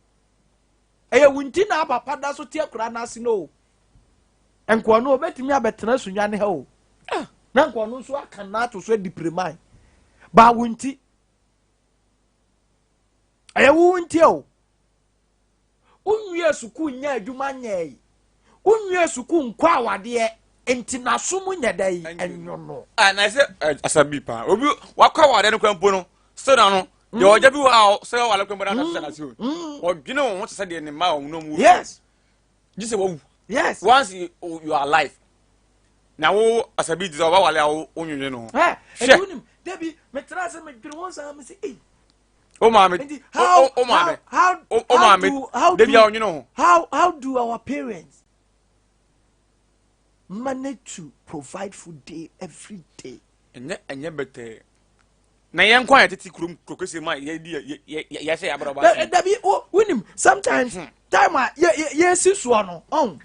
eye wunti na papa da so tie kura na ase no enko no obetimi abetena sunwa ne ha o na nko no so aka na to so dipremai ba wunti eye wunti o unwie suku nya adwuma nyai unwie suku nkwa awade enti na so mu nya dai enyo no na say Asabee pa obi wakwa awade no kwampo no so na no de oja bi wa say wale kwampo na ka say o dwene wo se de ne ma o no mu yes you say wo yes once you are alive na wo Asabee di oba wale a wo onwunwe no edunim debi metra se me dwene won sa me say eh o ma me o ma me o ma me debi a onwunwe no how do our parents manage to provide food day every day enye bete na yen kwan yetiti kurum krokese ma ye di ye say abroba debi o winim sometimes time yes so no on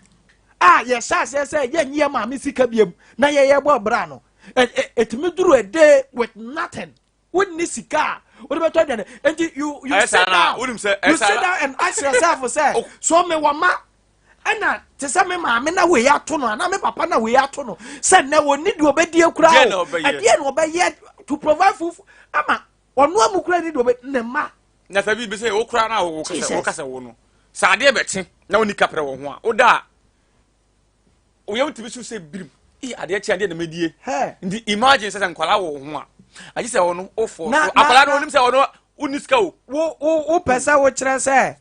yes say ye nyie ma me sika biem na ye bo bra no it me duru a day with nothing wouldn't sika what about then and you sit down you sit down and ask yourself say so me wama ana te say me ma me na we ato no na me papa na we ato no say na woni de obedi akura o adie no obeye to provide food ama ono amukura ni de obedi ne ma na sabi be say okura na wo kasa wo no sa ade beti na woni kapre wo ho a oda o ye wutibi so say birim ade chi ade na medie ndi imagine say nkwala wo ho a aji say wo no ofo akwala no onim say wo no uniska wo pesa wo kire say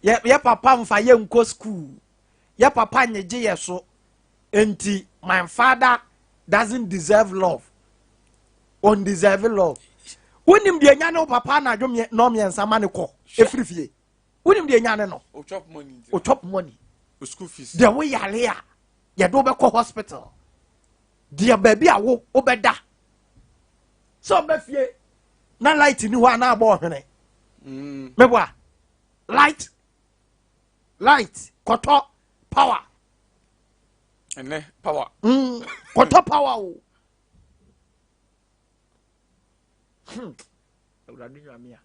ye papa mfa ye nko school ye papa nyeje ye so enti my father doesn't deserve love undeserved love wonim de nya no papa na adwo no me nsama ne ko efrifie wonim de nya ne no o chop money o school fees de wo yale a ye do be ko hospital de baby a wo obeda so be fie na light ni ho na abo hwene meboa light koto power ene power koto power o Awurade nyamia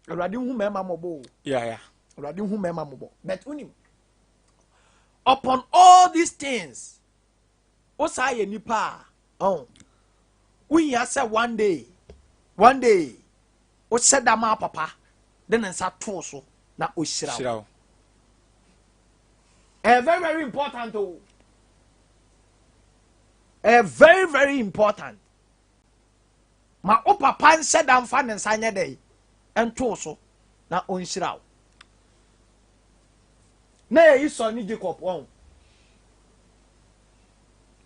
Awurade hu mema mobo yeah Awurade hu mema mobo but unim upon all these things o say nipa we ya say one day o said that my papa then nsa to so na o shira very important oh very important ma o papa nse da mfa ne nsa nya dey ento so na o nhira na ye Esau ni Jacob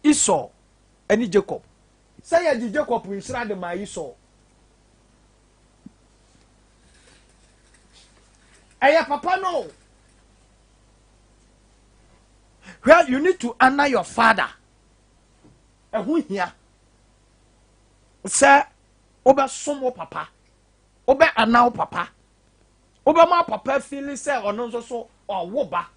Esau ani Jacob say ye Jacob nhira de ma Esau aya papa no where you need to honor your father ehun hia say obe somo papa obe anao papa obe ma papa feel say ono nso so owo ba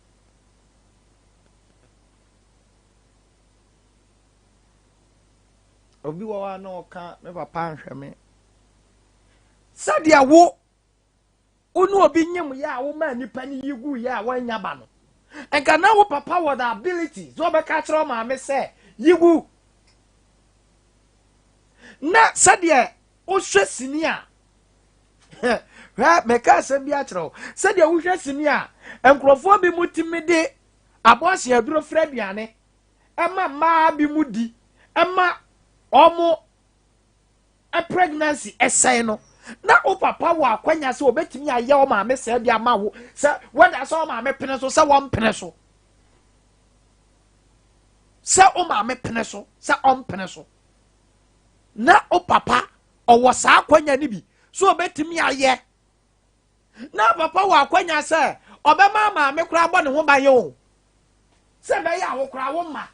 obi wa na oka me papa nhwe me sadia wo unu obi nyem ya wo ma nipa ni yigu ya wanya ba no enka na wo papa with the ability so be ka kire ma me say yigu na sadia o hwe sini a ha me ka asem bi a kire sadia wo hwe sini a enkrofo bi mutimi de abohye aduro fra biane ema ma bi mudi ema omo a pregnancy essay no na o papa wo akwanya se obetimi aye o ma me se bia ma wo se weda so o ma me pene so se wo mpene so se o ma me pene so se o mpene so na o papa o wo sa akwanya ni bi so obetimi aye na papa wo akwanya se obema ma me kura bo ne ho ba ye o se be ya wo kura wo ma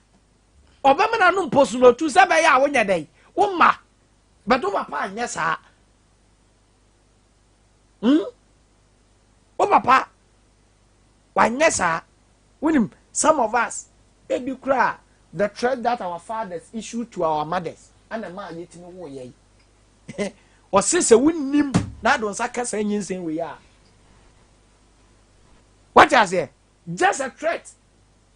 obema na no mposu no tu se be ya wo nya dai wo ma bedo papa anya sa o papa wanya sa winim some of us ebi kura the threat that our fathers issued to our mothers and ma yetimi wo ye o sese winnim na do nsa kasa nyinsen we ya what I say just a threat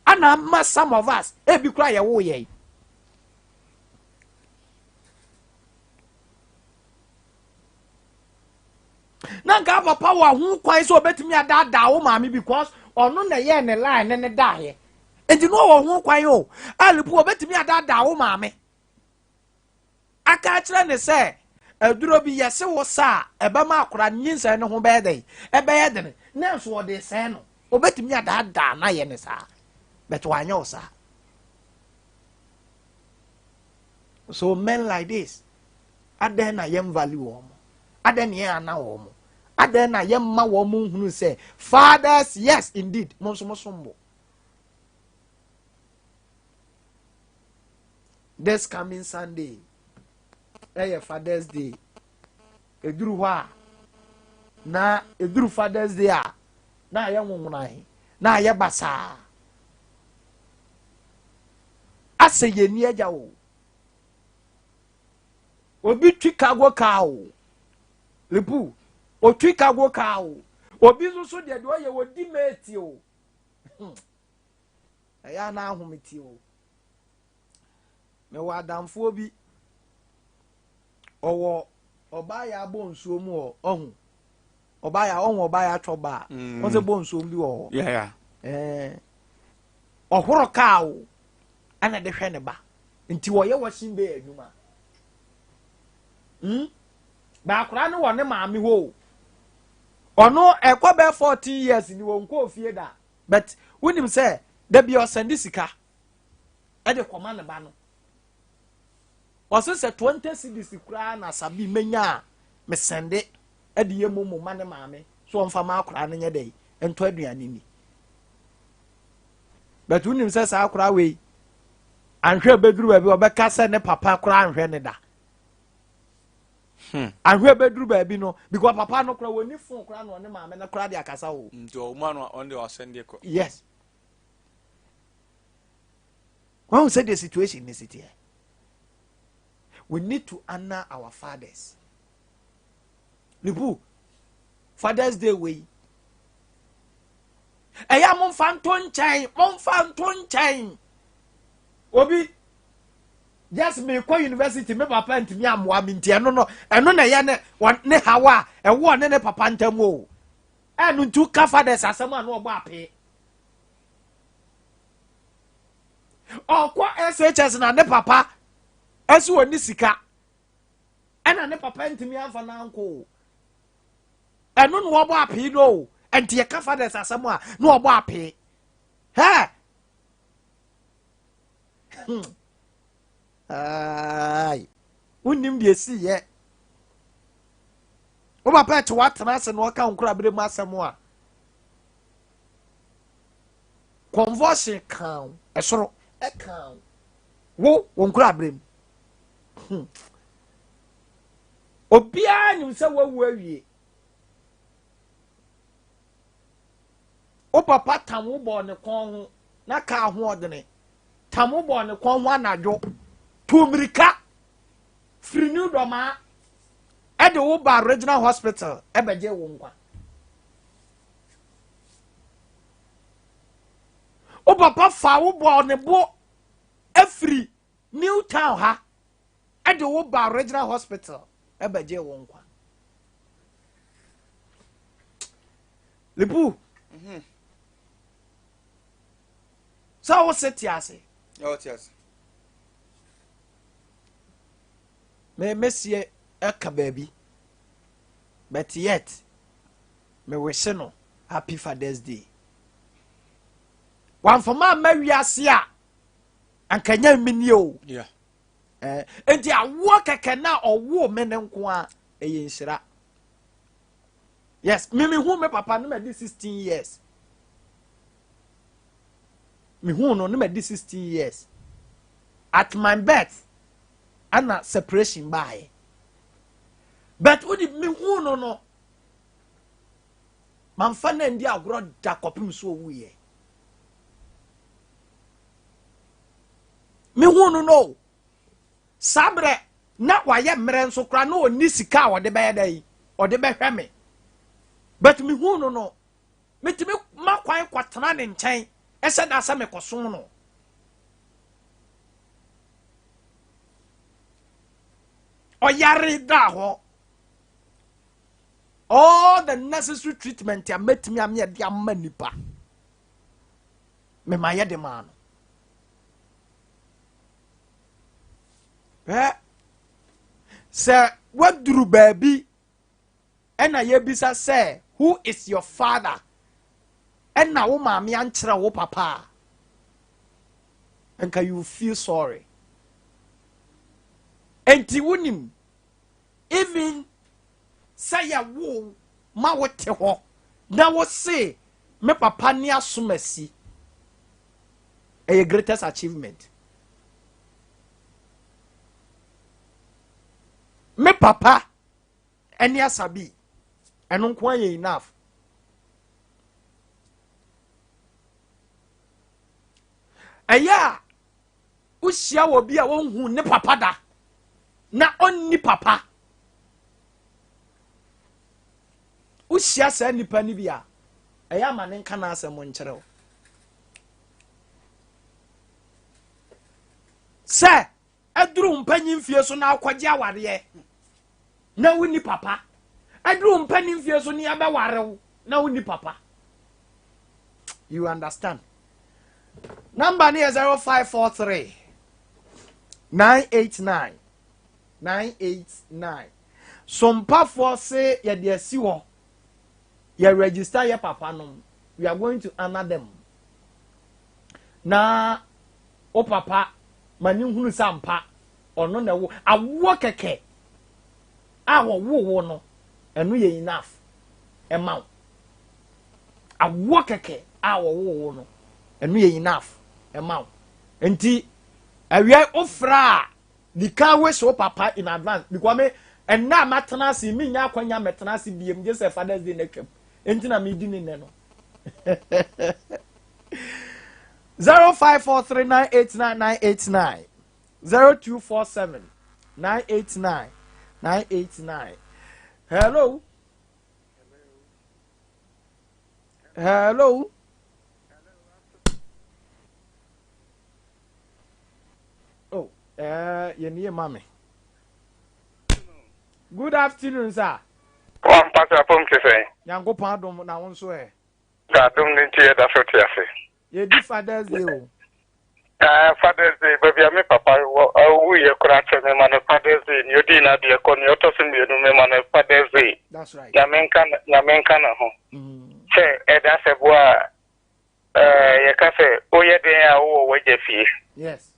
and ma some of us ebi kura ye wo ye nanka papa wa hu kwan so obetimi adada wo maami because ono na ye ne line ne da he enti no wo hu kwan o alipu obetimi adada wo maami aka kire ne se aduro bi yese wo sa ebe ma akora nyinsa ne ho be dey ebe ye de na so wo de se no obetimi adada na ye ne sa beto anya wo sa so men like this aden na yem value wo aden ye ana wo mo aden na yem ma wo mo hunu say fathers yes indeed mo so sombo this coming Sunday Father's Day eduru ho a na eduru Father's Day a na ayɛ nwonwonan na ayɛ basaa asɛ yɛni agya wo obi twi cargo car o lepu otwi cargo car o obi nso deɛ ɔyɛ wɔ di mate o ɛyɛ na ahometi o mɛwɔ adamfoɔ bi ɔwɔ ɔbaa yɛ abɔ nsuo mu wɔ ɔho ɔbaa yɛ atwɔ baa wɔn sɛ bɔ nsuo bi wɔ hɔ ɔhoro kaa o ɛna de hwɛ ne ba nti wɔyɛ washing bay adwuma baakora no wɔ ne maame hɔ o ɔno ɛkɔ bɛ 14 years ni wɔn nkɔ ofie da but wonim sɛ dabi ɔsɛnde sika ɛde kɔma ne ba no ɔso sɛ 20 cedis koraa na Asabee menya a mesɛnde ɛde yɛ momo ma ne maame so ɔmfa ma akora no nyɛ dɛ ɛntɔ aduane ni but wonim sɛ saa akora wei anhwɛ bɛduru baabi ɔbɛka sɛ ne papa koraa anhwɛ ne da anhwɛ bɛduru baabi no because papa no koraa wɔni phone koraa na ɔne maame no koraa de akasa wo nti ɔma no ɔnde ɔsɛnde kɔ yes when we say the situation is it here we need to honor our fathers libu Father's Day way ɛyɛ momfa nto nkyɛn obi just me kɔ university me papa ntimi amoa me nti ɛno na ɛyɛ ne hawa ɛwɔ ne papa ntam o ɛno ntu ka fathers asɛm a no ɔbɔ ape ɔkɔ SHS na ne papa ɛso wɔ ne sika ɛna ne papa ntimi amfa nanko ɛno no ɔbɔ ape no ɛnti yɛ ka fathers asɛm a no ɔbɔ ape hɛ ai unim de si ye o ba pet wa tena se no ka nkura bere mu asɛm a conversion kan ɛsoro ɛkan wo nkura bere mu obia nim sɛ wawu awie o papa tam wo bɔ ne kon ho na ka ho ɔdene tam wo bɔ ne kon ho anadwo tumirika free new doma ɛde wo ba regional hospital ɛbɛgye wo nkwa o papa fa wo bɔ ne bo afri new town ha ɛde wo ba regional hospital ɛbɛgye wo nkwa lipu so wo setiase me mesie eka baby but yet me wish no happy Father's Day wan for ma wiase a ankanya mini o enti awo keke na owo me ne nko a eye nhyira yes me hu me papa no me di 16 years me hu no me di 16 years at my birth ana separation by but udi me hu no mamfa na ndi agro da kopim so wuye me hu no sabre na waye mre nso kra na oni sika wo de be dai o de be hwe me but me hu no metime makwan kwatena ne nkyɛn ɛsɛ da sɛ me kɔso no oyare da ho all the necessary treatment ya metimi am ye de amma nipa me ma ye de ma no sɛ waduru baabi ɛna yɛbisa sɛ who is your father ɛna wo maame ankyerɛ wo papa and can you feel sorry enti wonim even say ya wo ma wote ho na wo se me papa ni asomasi a greatest achievement me papa eni Asabee eno nko aye enough ɛyɛ wohyia wɔ bi a wɔnhu ne papa da na ɔnni papa wohyia saa nipa ni bi a ɛyɛ ama ne nka na asɛm nkyerɛ wo sɛ ɛduru mpanyin fie so na akɔgye awareɛ na wonni papa ɛduru mpanyin fie so ne abɛware wo na wonni papa you understand number ne yɛ 0543 989 989 Sompa se yɛde asi hɔ yɛ register yɛ papa nom we are going to honor them na o papa mani hunu sampa ɔno na wo awo kɛkɛ a wo no ɛno yɛ enough ɛma wo awo kɛkɛ a wo no ɛno yɛ enough ɛma wo enti awia ofra di kan we so papa in advance because me ɛna matena si mi nya akwanya metena si biem je sɛ Father's Day na twam enti na me di ne no 0543989989 0247989989 hello hello oh yeniye mame good afternoon sir One part of them to say. yango pardon na won so That don't need to that's what you say. ye di Father's Day o Father's Day, baby, I papa, we are correct, me man, Father's Day, you didn't have con, you toss me, me man, Father's Day. that's right Yamenkana home. Say, that's a boy, you can say, oh, yeah, they are all way fee. yes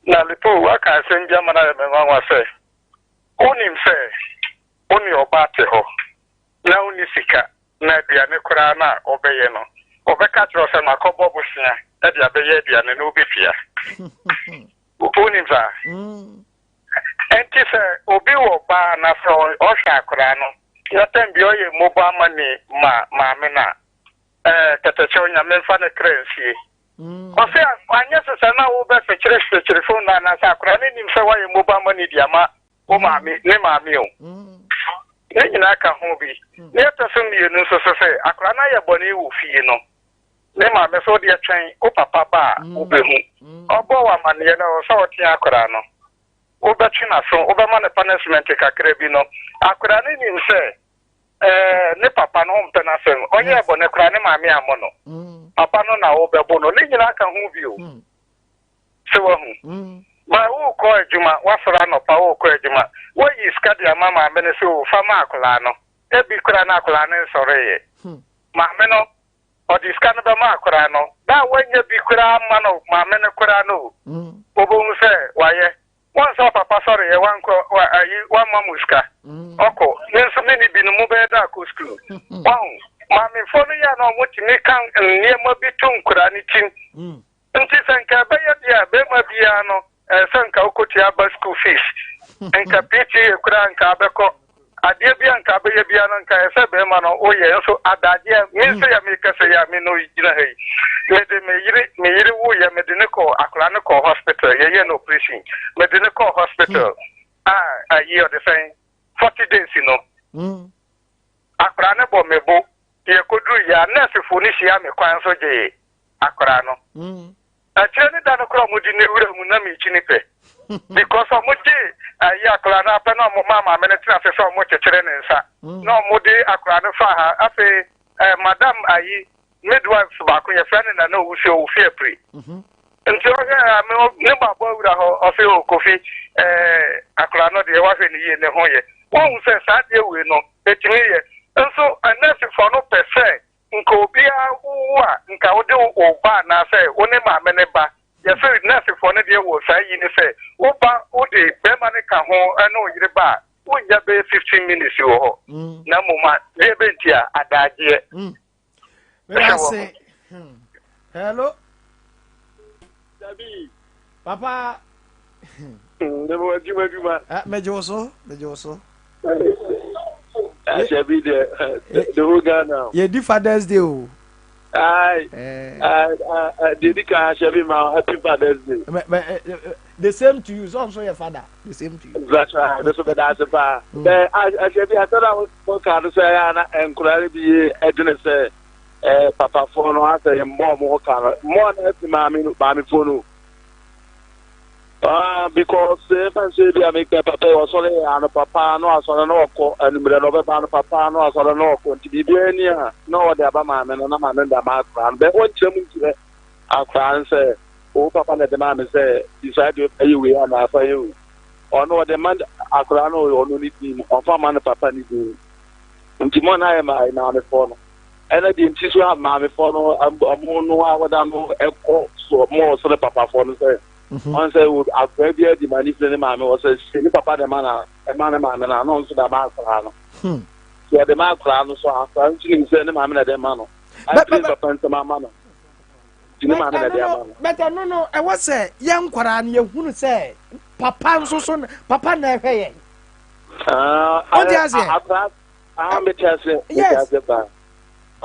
Now, the two, I can send German, I say, own him say, only your battery, now, Nisika, Nadia, Nikorana, obey, obeka trose na kobo busia e dia be ye dia ne no be fia upunimza enti se obi wo ba na so o hwa akora no yotem bi oye mobile money ma me na tatache onya me fa ne krensie o se anya se na wo be fekire phone na sa akora ne nim se wa ye mobile money dia ma o ma me ne ma me o ne nyina ka ho bi ne to so mi nu so se akora na ye bone wo fie no ne ma me so de twen o papa ba o be hu obo wa mane na o so tia akora no o be twen aso o be ma ne punishment kakra bi no akora ne nim se ne papa no mpena sem onye ebo ne kora ne ma me amo no papa no na o be bo no ne nyina ka hu bi o se wo hu ma wo ko adwuma wa fara no pa wo ko adwuma wo yi skadi mama me ne so fa ma akora no e bi kora na akora ne sore ye ma me no o diskano be ma akora no da wanya bi kora ma no ma me ne kora no obo mu se waye won so papa sore ye wan ko wan ma muska oko nso me ni bi no mu be da ko school wan ma me fo no ya no mo ti me kan nie ma bi tun kora ni tin nti sanka be ya bia be ma bia no sanka okoti aba school fees enka piti kora nka be ko ade bia nka be ya bia no nka ese be ma no oye nso adade mi se ya me kase ya me no yina hei me de me yiri wo ya me de ne ko akra ne ko hospital ye no operation me de ne ko hospital a year the same 40 days no akra ne bo me bo ye kodru ya nurse fo ni hia me kwan so je akra no achire ni da no kro mu di ne wura mu na me chini pe because of mudi ya akra na pe no mama me ne tira se so mo chechere ne nsa no mudi akra ne fa ha afi madam ayi midwife ba ko ye friend na no wusi o fi apri nti o ga me ne ba bo wura ho o fi o kofi akra no de wa hwe ni ye ne ho ye won se sa de we no etimi ye nso anasi for no percent nka obi a wa nka ode o ba na se oni ma me ne ba ye se nurse for ne de wo sa yi ni se wo ba o de be ma ne ka ho na o yire ba wo nya be 15 minutes wo ho na mo ma de be ntia adaje hello Dabi papa ndebo juma mejo so Asabee the whole Ghana ye di Father's Day o Dedika Shabima, happy Father's Day. The same to you. So I'm sorry, your father. The same to you. That's right. That's what that's about. I said, I thought I was going to say, and could I be a dinner say, Papa phone, I say, more color, more than mammy phone. Because if I say, I make Papa or sorry, and Papa, no, I saw no, and the Papa, no, I saw no, to be near, no, the Abama, and I'm under my crown. But what German to our crown say, oh, Papa, let the man say, decide to pay you, and I for you. Or no, the man, I crown or no need him, or Farmer Papa need you. And Timon, I am now the phone. And I didn't teach you have mammy phone, I'm more no, I would have no echo, so more so the Papa phone say. Once I would have read the money for the man was a silly Papa the man, and I know to the man for Hano. So the man crown, so I'm sending the man at the man. I pay Papa to my man. But no, I was say, young Quran, you wouldn't say, Papa, so soon, Papa never. I'm a chassis. Yes.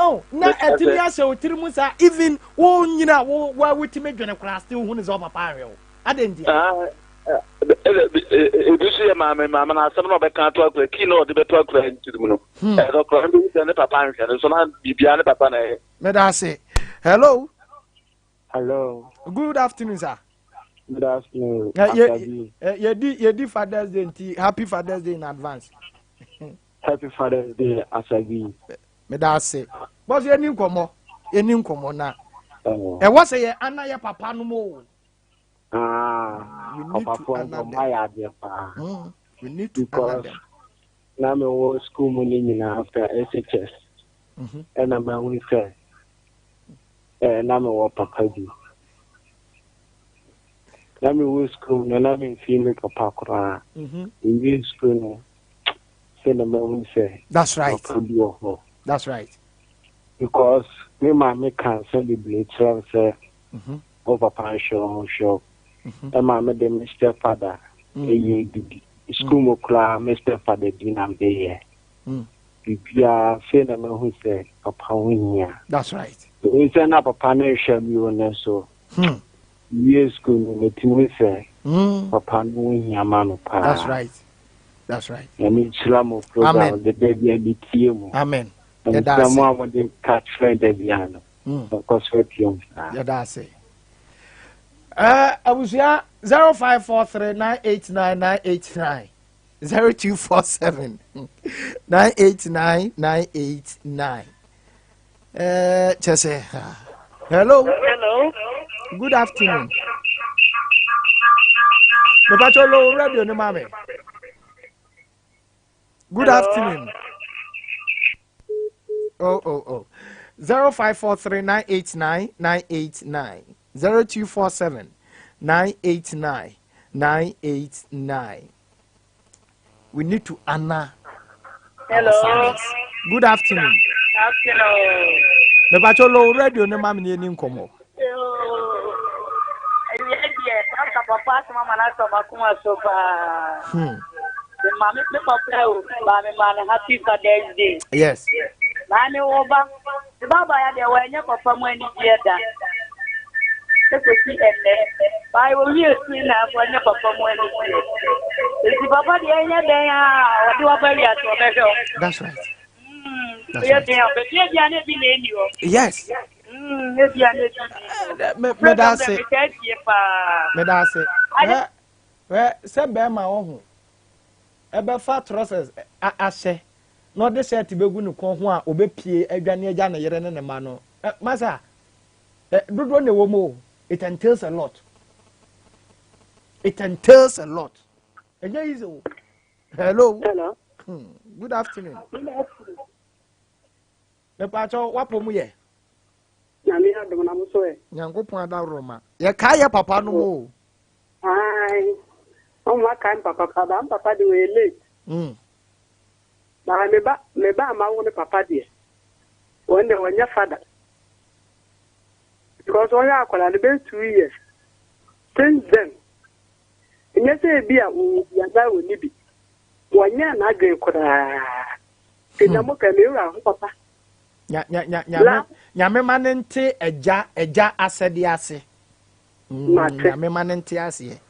Oh, now at the so Tirimusa, even one, you know, why would you make a class still who is over Pario? I didn't. If you see a mamma, I some of the can't talk the keynote, the better to the moon. And Papa, and so not be beyond Papa. May I say, hello? Hello. Good afternoon, sir. Good afternoon. You did Father's Day. Happy Father's Day in advance. Happy Father's Day, Asabee. May I say, what's your new como? Your new como now. And what's a Anna, your papa no more? You need to my idea. We need to because now I'm in school money after SHS. And I'm only fair. And I'm a papa. I'm in school and I'm in female papa. In school, say, that's right. That's right. Because me mammy can celebrate say over pension show. And mammy the Mr. Father school Mr. Father dinam day. If you are saying who say Papa win. That's right. So it's an up a panel you and so years school me say Papa win man. That's right. That's right. I mean, Slamo program, the baby and the team. Amen. And someone when they catch friend the piano. Of course, what you that's it. I was here 0543989989 0247 989 just say hello. Hello. Good afternoon. The patrol radio no mame. Good afternoon. Oh. 0543989989 0247 989 We need to honor. Hello. Good afternoon. Afternoon. The patrol radio no mame ni nkomo. Papa, Mama, Mammy, happy Father's Day. Yes. Mammy, over the Baba, they were never from when you hear that. I will use me now for never from when you hear. If the Baba, the end day, do a very that's right. Yes. Me da say. Where say be ma ho. Ebe fa trousers ahye. No de shirt begu ne kon ho a obepie adwane agya ne yere ne ma no. Masa. Dodo ne wo mo. It entails a lot. Enye easy. Hello. Hello. Good afternoon. Me pacho wapo mu ye. Nyame adom na muso e. Nyankopon ada roma. Ye ka ye papa no mo. Ai. O ma kan papa de we late. Ba me ba ma wo ne papa de. Wonde wonya father. Because we are called about 2 years. Since then, in yes, be a yaga will be. 1 year and I go. In the Mokamira, papa. nyame manente eja asedi ase nyame manente ase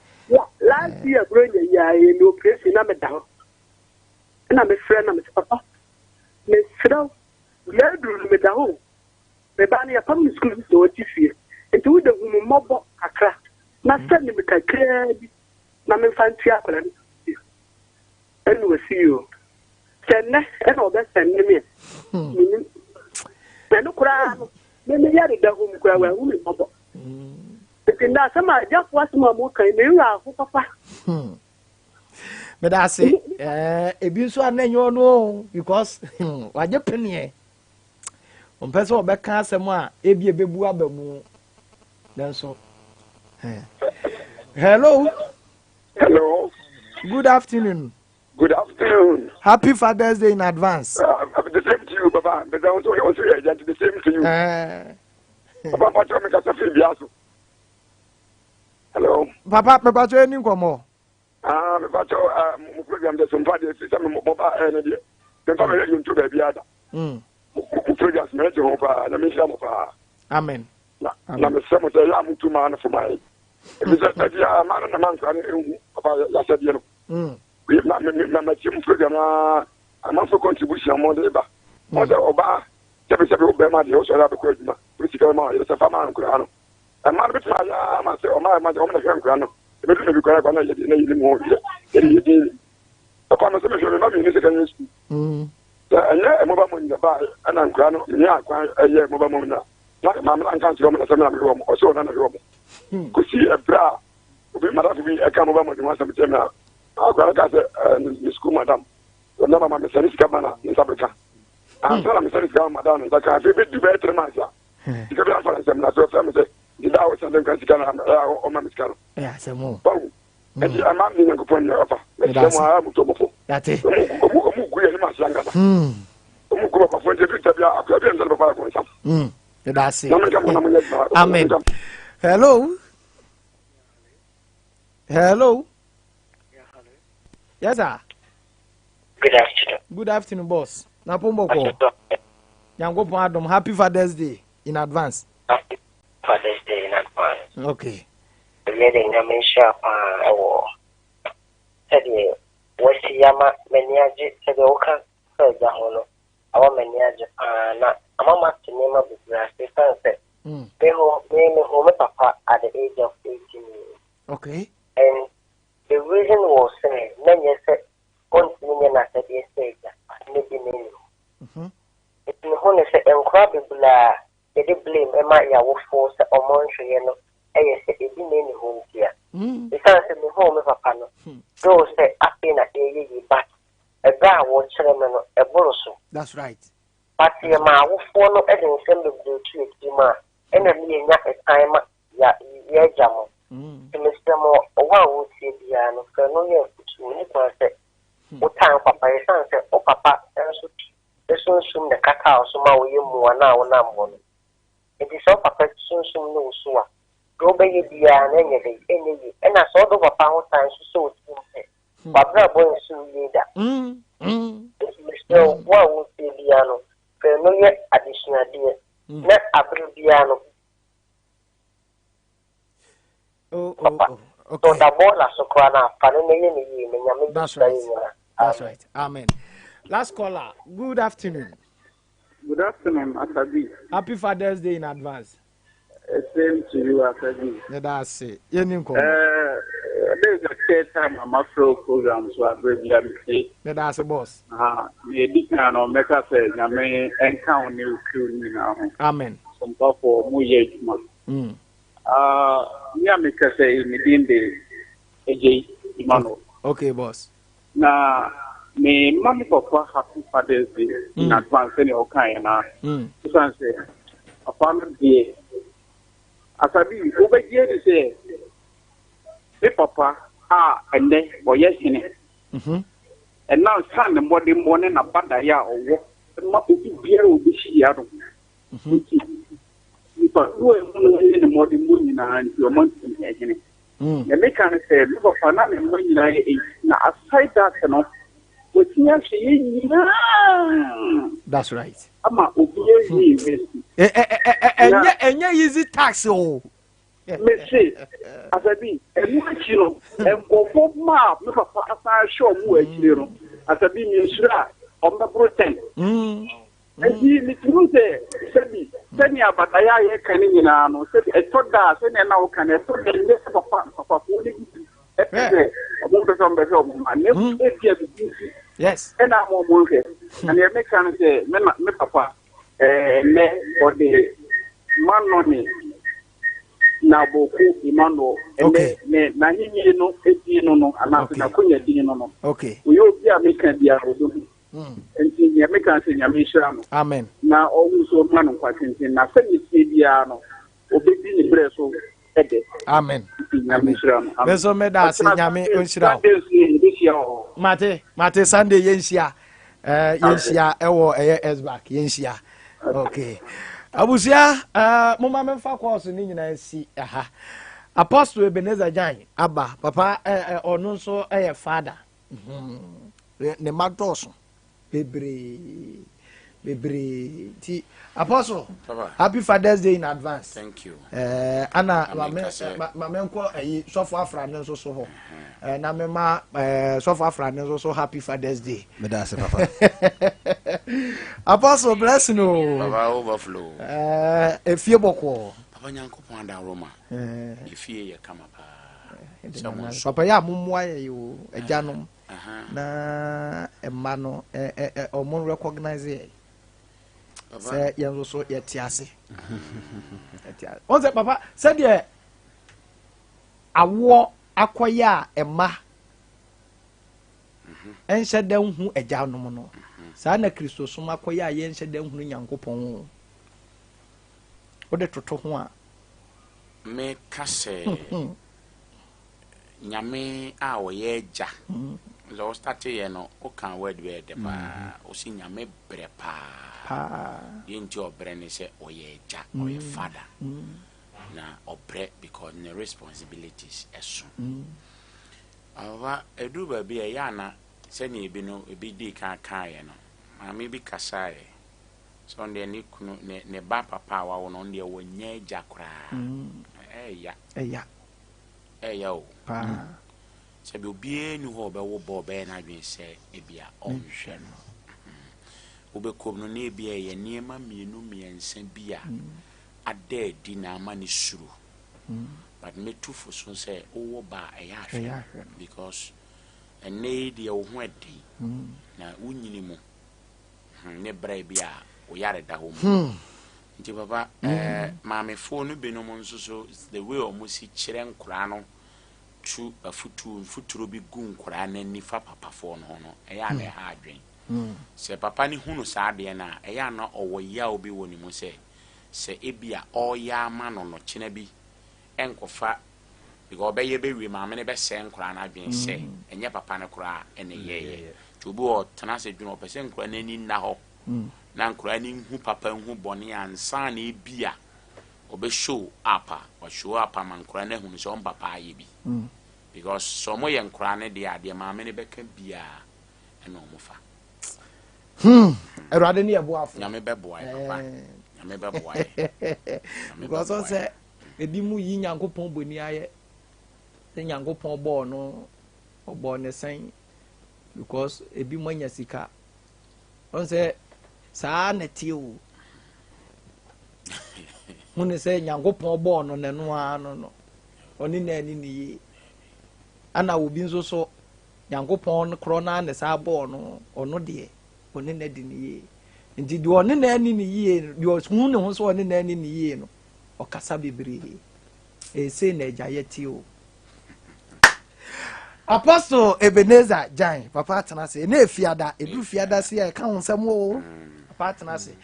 last year bro ya no place na me da na me friend na me papa me friend ya duru me da ho me ba na ya pam school so ti fie enti wo de hu mobo akra na send me kakra bi na me fanti akra ni enu wasi yo senne ena obe senne me no kura me ya de da hu kura wa hu me mobo na sama just what my mo kan me ra ho papa me da say ebi so anenyo no because waje penie on person obeka asem a ebi ebebu abamu then so hello good afternoon happy Father's Day in advance the same to you baba but also the same to you papa tell me ka say biaso. Hello. Papa, Papa, any come Papa, program the Sompa, some mobile energy. The family you to baby other. Programs, Major Hopa, and the mission of Amen. I'm a summer, I'm too man for my. If it's a man and a man, I said, you know, we have not my team program. I'm also contribution more labor. Mother Oba, several Bema, the also have a question. Which is a farmer and Kurano. A man with my say, oh, my home grano. The middle of the Kurana, you more. Upon the cemetery, not in the second school. And a mobile in the bar, and I'm grano, a year mobile. Not my man can't come in a seminar room or so another room. Could see a bra. We might have to be a come over with one cemetery now. Our grandfather and the school, madam. The number of my Messianic Cabana in Africa. I'm telling Messianic Madame, that I feel bit to better myself. You can have a seminar, so family. The hours and then can on my miscarriage. Yes, a more. And I'm not going to put your offer. That's it. That's it. Amen. Hello. Hello. Yes, sir. Good afternoon. Good afternoon, boss. Napomboko. Yango Padom. Happy Father's Day in advance. Happy Father's Day in advance. Okay. Reading the Misha Award. Said you, what's the Yama Meniaji? Said the Oka, said the Holo. Our Meniaji, I'm a master name of the grass. They said, they name home papa at the age of 18 years. Okay. And the reason was saying, then you said, continue at the stage, maybe name. It's in Hona said, and Crabby. They blame Emma Yawo force or Montreal, and you say, it didn't any home here. The son said, the home of a panel. Those say, up in a day, but a guy was chairman a boroso. That's right. But the ma will follow and send the tree to ma, and a mere time, ya jamo. To Mr. Moore, or one would say, Piano, for no year to Nicholas said, what time papa, your son said, oh, papa, and so the soon the cacao, so now you more now, number. It is all perfect soon no sewer. Go by your dear and any, and I saw the pound times so simple. But that boy soon leader. Mr. What would say piano? For no yet additional dear. Not a piano. Okay. So the ball as a corner, That's right. That's right. Amen. Last caller. Good afternoon. Good afternoon, Asabee. Happy Father's Day in advance. Same to you, Asabee. That's it. There's a third time I'm after programs who are very that's a boss. The can or make us say, I may encounter new crew now. Amen. Some for Muyej. Yeah, make us say, within the AJ Imano. Okay, boss. Now, me mommy papa happy Father's Day in advance any kind na so say upon the Asabee over here to say the papa and then boy yes in it and now stand the morning about that ya or what not be here will be here but who in the morning moon and your month and they can say look for another money now aside that you know otinya hwe that's right ama obi ehi invest enye easy tax o me say Asabee enu achiro enkofo ma me papa asan show mu achiro Asabee mi nsura on the protein enti mitru se sani abadaya ye kan nyina no se etoda se na o kan etoda ne papa ko ni omo be so ma ne e yes and I'm more and you make can say me papa me or the man money na boku imano ne na himi no eti no anase na kunya din no okay we obi a make can dia odo enti you make can say nyame hira no amen na owu so man kwatintin na se ni tie bia no obedi ni bre so ede amen nyame hira no beso me da se nyame onhira mate Sunday yensia ewo S-back yensia okay abusia mama memfa course ni nyina si aha Apostle Ebenezer Jan aba papa ono nso father ne madoso bebre ti Apostle happy Father's Day in advance. Thank you. Ana mama enko sofo afra ne nso so ho na mema sofo afra ne nso so happy Father's Day. Me da se papa. Apostle bless no. Baba overflow. Efie boko. Papa Nyankopon da Roma. Efie ye kama pa. Papa ya mumwa ye yo ejanom. Na emma no omo recognize say yanzo so yetiase on say papa say de awo akoya emma enhye dan hu ejanom no sa na Kristo so makoya ye enhye dan hu Nyankopon o de toto ho a me kase nyame a wo ye eja lo start ye no o kan word we de pa o si nyame bre pa yenti obre ne se o ye eja o ye father na obre because the responsibilities eso awa edu ba bi e ya na se ne ebi no ebi di kan ye no mama bi kasa ye so nde ni kunu ne ba papa wa wo no nde wo nya eja kra eya o se bi obi enu ho be wo bo be na dwen se ebia onhwe no obekom no na ebia ye niema mienu miensa bia ade di na amani suru but me tu fo so say owo ba eya hwe because ene dia wo ho ade na unyini mu ne bra bia o yare da ho mu nti baba maame fo no be no mo nso so the way o mo si kire nkura no tu futuro bi gun nkura na nifa papa fo no no eya na ha adwen se papa ni hunu sa de na eya na owo ya obi woni mu se ebia o ya ma no no kina bi enkofa because be ye be wi maame ne be se nkura na adwen se enye papa ne kura ene ye tubu o tana se dwun o pese nkura na ni na ho na nkura ni hu papa hu boni ansa na ebia obe show up or show up man nkura na hu so papa aye bi because so mo ye nkura ne de ade maame ne be ka bia ena o mo fa erade ne ebo afo nyame be boy papa nyame be boy because on say ebi mu yi Nyankopon boni aye se Nyankopon bo no obo ne san because ebi mo nya sika on say sa na tiwo mune say Nyankopon bo no ne no ano no oni na ani ni ana obi nso so Nyankopon krona na sa bo no ono de oni na di ni nti di oni na ani ni ye di hu ne ho so oni na ani ni ye no okasa bebre say na ejaye tiwo Apostle Ebenezer Jan papa atenase na efiada edu fiada se e ka honsam o papa atenase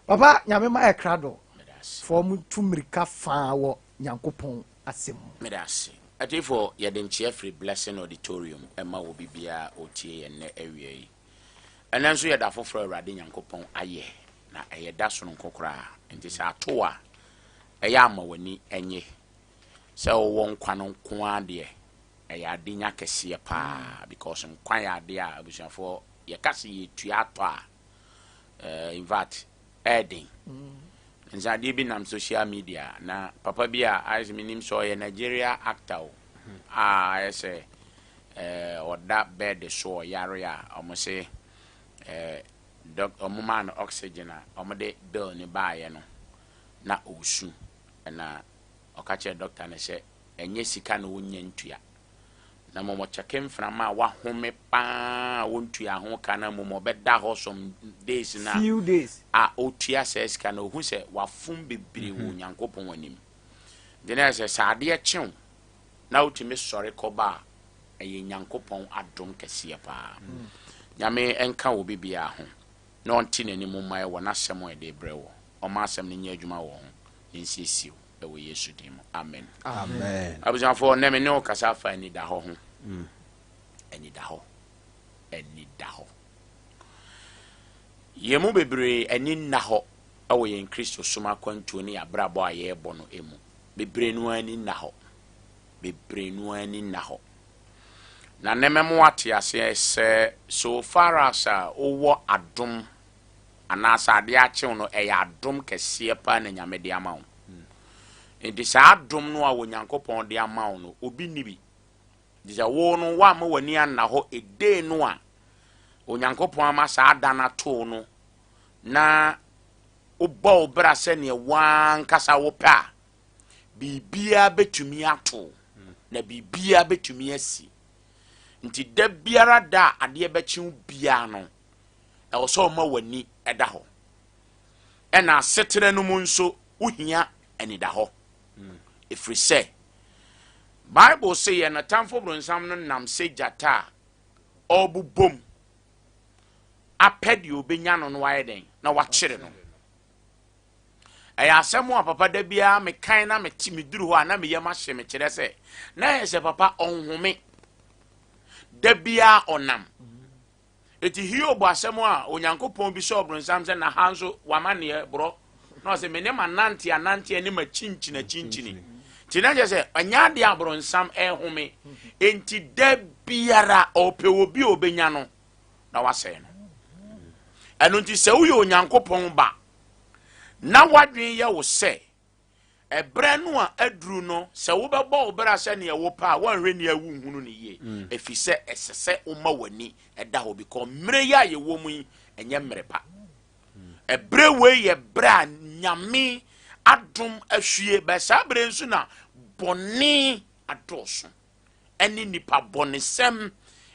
papa nyame ma e krado form tumrika fa wo Nyankopon asem medase atifo ye den chiefree blessing auditorium ema wo bibia otie ye ne awie yi enanso ye da foforo awrade Nyankopon aye na eye da so nkokora enti sa atoa eye ama wani enye se wo nkwa no nko ade ɛyɛ ade nya kɛseɛ paa because nkwan yɛ ade a abusuafoɔ yɛka se yɛtua atɔ a in fact ɛden nsa adeɛ bi nam social media na papa bi a ayɛ sɛ menim sɛ ɔyɛ Nigeria actor a ayɛ sɛ ɔda bed so ɔyare a ɔmo se ɔmo ma no oxygen a ɔmo de bill ne baayɛ no na ɔsu na ɔka kyerɛ doctor ne sɛ ɛnyɛ sika na wonya ntua na momo cheke mframa wa home pa wontua ho kana momo bɛda hɔ some days na few days otua sɛ sika na ohu sɛ wafom bebre wo nyankopɔn anim de na sɛ saade kyew na otumi sɔre kɔba ɛyɛ nyankopɔn adom kɛseɛ pa nyame enka wo bibia ho na ɔnti n'anim ma ɛwɔ n'asɛm ɛde brɛ wo ɔma asɛm ne nyɛ adwuma wɔ ho nsiesiw ɛwɔ Yesu dim amen amen abusuafo na me ne okasa fa ani da hɔ ho ani da hɔ yemu bebre ani na hɔ ɛwɔ yɛn Kristo soma kwantuo ne abrabɔ a yɛbɔ no emu bebre no ani na hɔ na nememo ate ase sɛ so far as owo adom anasa ade akyew no ɛyɛ adom kɛseɛ pa na nyame de ama wo enti saa adom no a wonyankopɔn de ama wo no obi nibi disa wo no wa ma wani anna hɔ ede no a onyankopɔn ama saa dana to no na obɔ obra sɛ ne wan kasa wo pa bibia betumi ato na bibia betumi asi nti da biara da ade bɛkyew bia no ɛwɔ sɛ ɔma wani ɛda hɔ ɛna setere no mu nso wohia ɛni da hɔ ɛfiri sɛ Bible say yɛ na tamfo bronsam no nam sɛ gyata a ɔbobom apɛde obenya no no wayɛ den na wakyere no ɛyɛ asɛm a papa da biara mekan na meduru hɔ a na meyɛ ma hye me kyerɛ sɛ na yɛ sɛ papa ɔnhome da biara ɔnam eti Hiob asɛm a onyankopɔn bi sɛ bronsam sɛ na ha nso wama ne bro na ɔsɛ me ne ma nante ne ma chinchini tina je se anya de abronsam ehome enti da biara ope obi obenya no na wase no eno nti se wo onyankopɔn ba na wadwen ye wo se ebre no a aduru no se wo bɛbɔ obra se ne wo pa wanhwe ne awu hunu ne ye efi se esese wo ma wani ɛda ho because mre ya ye wo mu enye mre pa ebre we ye bra nyame adom ahwie ba sabre nsu na boni adoso eni nipa bonesem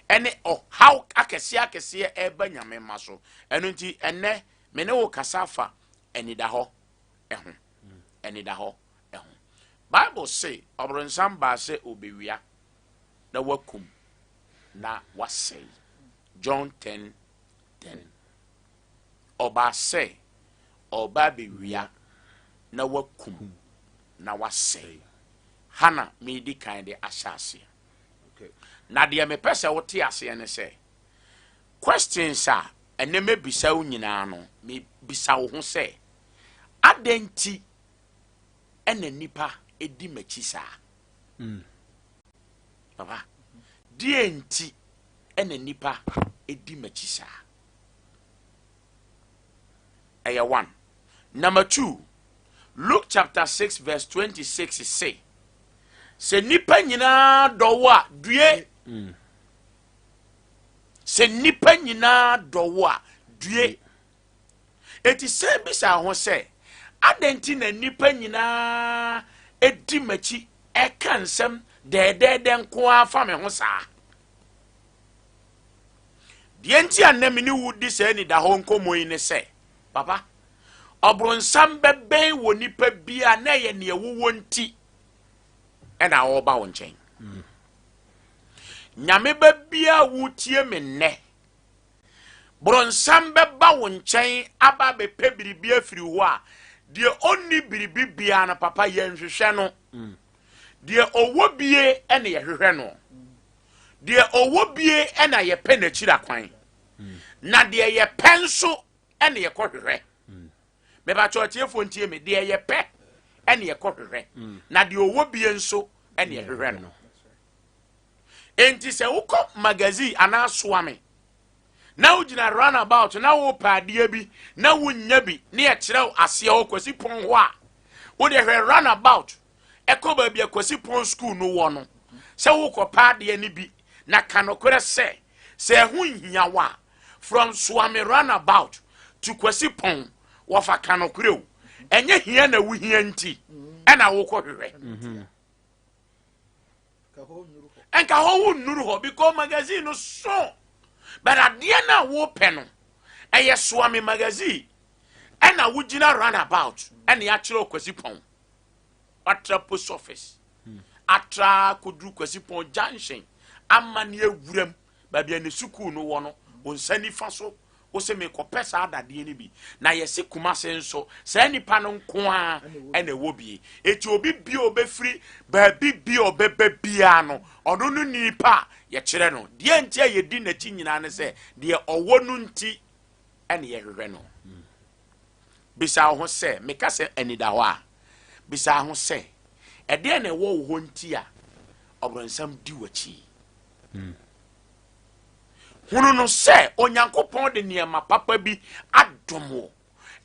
eni how akese eba nyame maso enu nti enne me ne wo kasafa eni da ho eho eni da ho eho Bible say obronsam ba se obewia na wakum na wasei John 10:10 oba say oba bewia na wakum na wasei hana me di kind asase okay na de me pese wote ase ne se questions a ene me bisa wo nyina no me bisa wo ho se adenti ene nipa edi machi sa papa die nti ene nipa edi machi sa aya 1 number 2 Luke chapter 6 verse 26 say se nipa nyina dɔwo a due se nipa nyina dɔwo a due eti se bisa ho se adenti na nipa nyina edi machi eka nsɛm dɛdɛdɛ nko afa me ho saa die nti anam ni wudi se ni da ho nkomo yi ne se papa obronsam bɛbɛn wɔ nipa bia na yɛ ne ɛwuwo nti ɛna ɔba wo nkyɛn nyame ba bia wutie me nnɛ bronsam bɛba wo nkyɛn aba bɛpɛ biribi afiri hɔ a deɛ onni biribi bia na papa yɛ nhwehwɛ no deɛ ɔwɔ bie ɛna yɛhwehwɛ no deɛ ɔwɔ bie ɛna yɛpɛ n'akyira kwan na deɛ yɛpɛ nso ɛna yɛkɔhwehwɛ meba chọọchịefo ntie me de ye pɛ ene ye kɔhwehwɛ na de owo bie nso ene ye hwehwɛ no enti se wokɔ magazine ana soame na wogina runabout na wo paade bi na wonya bi na ye kyerɛ ase wo kwasi pon ho a wo de hwɛ runabout ɛkɔ ba bi kwasi pon school no wo no se wo kɔ paade ni bi na kanokore se ho nhia wa from soame runabout to kwasi pon wo fa kanokore o enye hia na wo hia nti ɛna wo kɔ hwehwɛ enka ho nuru ho because magazine no so but adeɛ na wo pɛ no ɛyɛ soame magazine ɛna wo gina runabout ɛna ya kyerɛ kwasi pon atra post office atra kodru kwasi pon junction amane awuram ba bia ne sukuu no wo no onsani fa so wo se me kopɛ saa dadeɛ ni bi na yɛse kumase nso saa nipa no nko a ɛna wo bi eti obi bi obefiri ba bi obeba bia no ɔno no nipa ye kyerɛ no deɛ ntia ye di na chi nyina ne sɛ deɛ ɔwɔ no nti ɛna ye hwehwɛ no bisa ho sɛ meka sɛ anida hɔ a bisa ho sɛ ɛdeɛ na ɛwɔ wo nti a ɔbrɔnsam di wachi hunu no sɛ onyankopɔn de niema papa bi adomo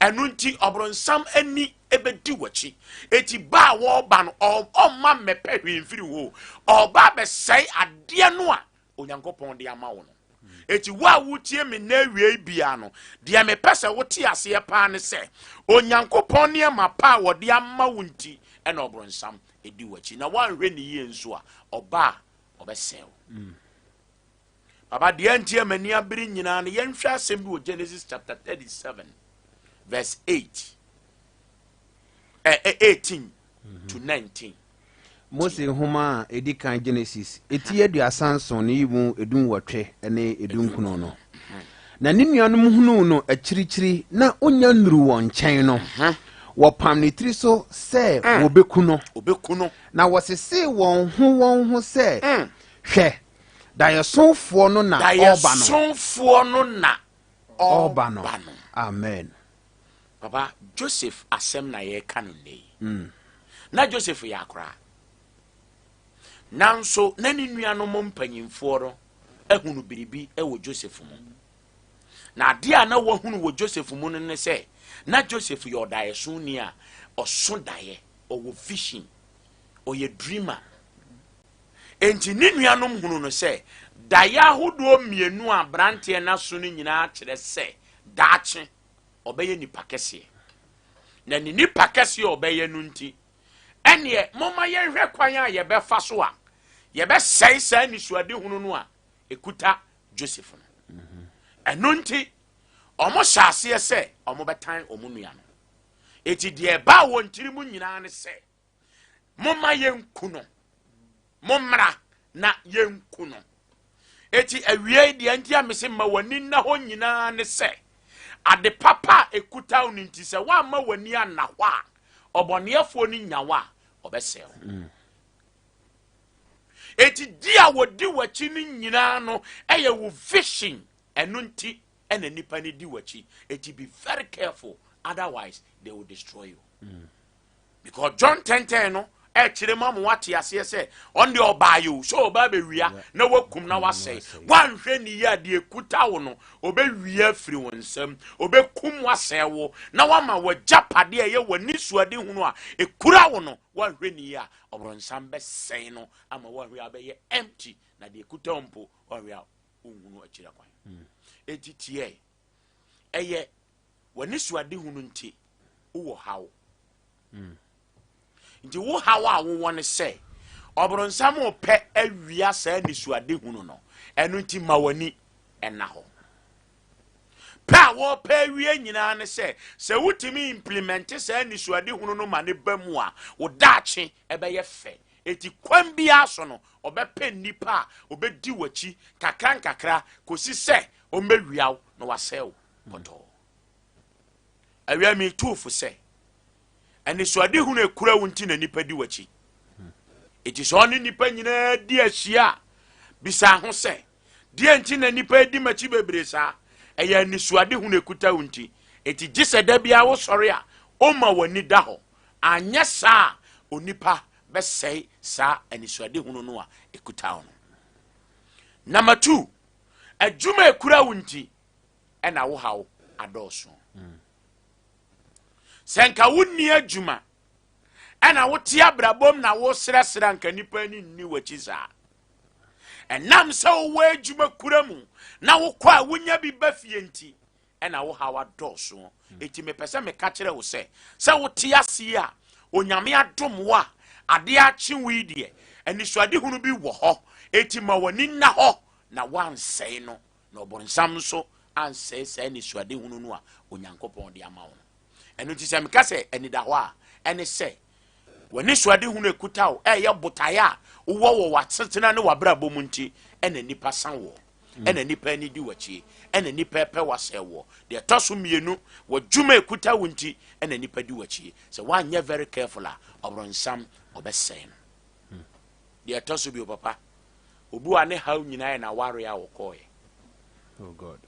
ɛno nti ɔbrɔnsam ani ebedi wachi eti ba wo ba no ɔma mepɛ hwemfiri wo ɔba bɛsɛe adeɛ no a onyankopɔn de ama wo no eti wa wutie me na wie bia no de mepɛ sɛ wote aseɛ paa ne sɛ onyankopɔn niema pa wo de ama wo nti ɛna ɔbrɔnsam edi wachi na wanhwɛ ne yie nso a ɔba ɔbɛsɛe Baba deɛ ntia mani abiri nyina no yɛnhwɛ asɛm bi wɔ Genesis chapter 37 verse 18 to 19. Mose homa edi kan Genesis eti aduasa nson ne yimu edun wotwe ne edun kunu no. Na ne nuanom hunu no akyirikyiri na onya nuru won nkyɛn no. Wɔpam ne tiri so sɛ obekuno. Na wɔsese wɔn ho sɛ hwɛ Dayasonfo no na ọba no. Amen. Baba Joseph asem na ye kanu nei. Na Joseph ya akra. Nanso na ni nuanom mpanyimfo ro ehunu biribi ewo Joseph mu. Na ade a na wahunu wo Joseph mu no ne se na Joseph yo dayeso ni a oso daye owo vision oye dreamer. Enti ni nuanom hunu no se daya hodo mienu a brante na so no nyina kyerɛ sɛ daache obeye nipa kɛse na ni nipa kɛse obeye no nti ɛne moma yɛhwɛ kwan a yɛbɛfa so a yɛbɛsɛe saa ni suade hunu no a ekuta Joseph no ɛno nti ɔmo hyɛaseɛ sɛ ɔmo bɛtan ɔmo nua no eti deɛ ba wɔ ntiri mu nyina ne sɛ moma yɛnku no momra na yenku no eti awie de antia mese ma wani na ho nyina ne se ade papa ekuta uni nti se wa ma wani ana hɔ a ɔbɔneafo ni nyawa ɔbɛsɛw eti dia wodi wachi ni nyina no ɛyɛ wo vision ɛno nti ɛna nipa ni di wachi eti be very careful otherwise they will destroy you because John 10:10 no kyerɛ ma mo wate aseɛ sɛ on the obayo so oba be wia na wakum na wasɛe wanhwɛ ni ya de ekuta wo no obewia firi wo nsam obekum wasɛe wo na wama wajapade a ye wani suade hunu a ekura wo no wanhwɛ ni ya obronsam bɛsɛe no ama wanhwɛ abɛyɛ empty na de ekuta mpo wanhwɛ ohunu akyira kwan etitie ɛyɛ wani suade hunu nti wo hawo nti wo hawa wo won se obronsam opɛ awia saa nisuade hunu no ɛno nti ma wani ɛna hɔ pa wo pɛ awia nyina ne sɛ wutimi implement saa nisuade hunu no ma ne bamu a wo daache ɛbɛyɛ fɛ eti kwan bia so no obɛpɛ nipa obɛdi wachi kakra kosi sɛ ombɛwiaw no wasɛw pɔtɔ awia mi tufu sɛ ɛne suade hunu ekura wunti na nipa di wachi eti so ne nipa nyina di ahyia bisa ho sɛ di enti na nipa di machi bebre saa ɛyɛ ne suade hunu ekuta wunti eti gise da bia wo sɔre a o ma wani da hɔ anya saa onipa bɛsɛe saa ɛne suade hunu no a ekuta ho Number 2, adwuma ekura wunti ɛna wo haw adɔso. Senka wunni adwuma ɛna wo tia brabom na wo srɛsrɛ nka nipa ni nni wachi saa. Ɛnam sɛ wo adwuma kura mu na wo kɔ a wonya bi ba fie nti ɛna wo haw adɔso. Eti mepɛ sɛ meka kyerɛ wo sɛ wo tia ase a onyame adom wo a ade akye wo die anisuade hunu bi wɔ hɔ. Eti ma wani na hɔ na wansɛe no na ɔbɔnsam nso ansɛe sɛ anisuade hunu no a onyankopɔn de ama wo. Ɛno nti sɛ meka sɛ anida hɔ a ɛne sɛ wani suade hunu ekuta wo ɛyɛ botae a wowɔ watetena ne wabrabɔ mu nti ɛna nipa san wo ɛna nipa ni di wakyie ɛna nipa pɛ wasɛ wo de ɛtɔso mienu wadwuma ekuta wo nti ɛna nipa di wakyie. Sɛ wanyɛ very careful a ɔbrɔnsam ɔbɛsɛe no. De ɛtɔso bi papa obu ane haw nyinaa na ware a wɔkɔɛ. Oh God.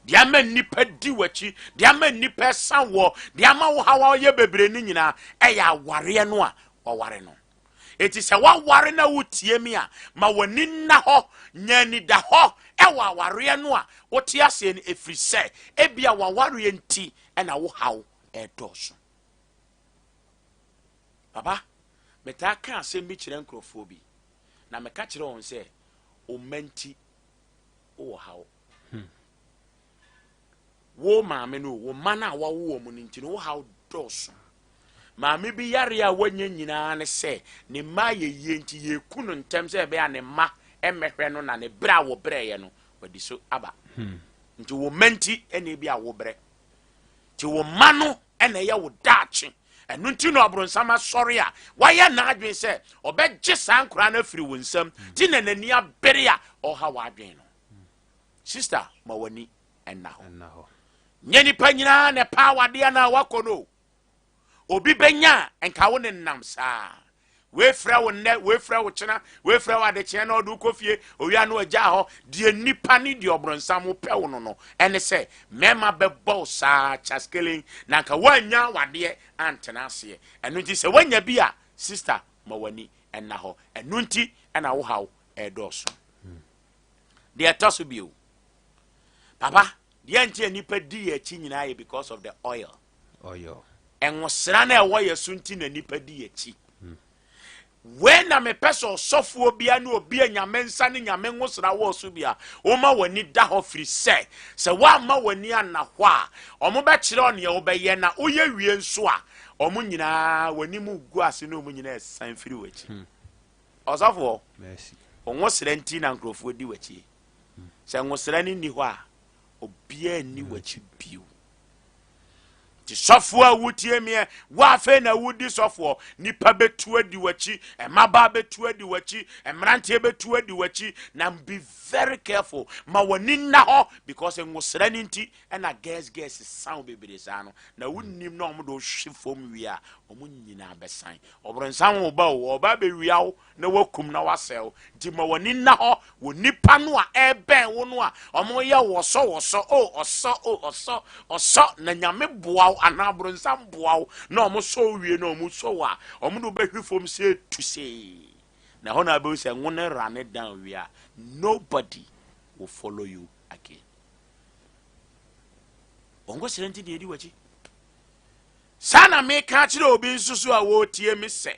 De ama nipa di wachi, de ama nipa san wo, de ama wo hawa ye bebre ni nyina ɛyɛ aware no a wɔware no. Eti sɛ waware na wotie mi a ma wani na hɔ nyani da hɔ ɛwɔ aware no a wote ase no efiri sɛ ebia waware nti ɛna wo haw ɛdɔso. Papa meta ka asɛm bi kyerɛ nkrɔfo bi na meka kyerɛ wɔn sɛ o menti o haw. Wo maame no wo mana wa wo mu nti no wo haw dɔso. Maame bi yare a wanya nyinaa ne sɛ ne ma ye yie nti ye kunu ntem sɛ be a ne ma emehwɛ no na ne bra wo brɛye no wadi so aba. Nti wo menti ene bi a wo brɛ. Nti wo ma no ene ye wo daache. Ɛno nti no abronsam asɔre a wayɛ na adwen sɛ ɔbɛgye saa nkora na afiri wo nsam ti na nani abere a ɔha wa adwen no. Sister ma wani ɛna ho. Nyeni panyina ne pa wade na wakono. Obi benya enka wo ne nam saa. We fra wo ne, we fra wo kyena, we fra wo ade kyena na odu kofie, owia no agya ho, de nipa ni de obronsam wo pɛ wo no. Ene se mema bebɔ saa chaskelen na nka wanya wade antena ase. Eno nti se wanya bi a sister ma wani enna ho. Eno nti ena wo haw ɛdɔso. De atoso bio. Papa the anti nipa di achi nyina ye because of the oil. Enwosra na ewo ye sunti na nipa di achi. When na me peso sofo bia na obi anyame nsa ne nyame nwosra wo so bia wo ma wani da ho firi se wa ma wani anahwa a omo be kire on ye wo be ye na oye wie nso a omo nyina wani mu gu ase na omo nyina san firi wachi. Osofo merci. Onwosra nti na nkrofo di wachi. Se nwosra ni ho a obia ni wachi biu. Ti sofo a wutie me wa fe na wudi sofo nipa betu adi wachi emaba betu adi wachi emrante betu adi wachi na be very careful ma wani na ho because nwosra ni nti na guess sound bebere sa no na wunnim na omodo hwefom wi a omo nyina besan obronsan wo ba be wi awo na wakum na wasel nti ma wani na ho wo nipa no a eben wo no a omo ye woso oso na nyame boa anabronsan boa na omo so wie na omo so wa omo do be hwefom se to say na ho na be say won run it down we are nobody will follow you again. Ongo serenti de edi wachi sana me ka kire obi nsusu a wo tie me say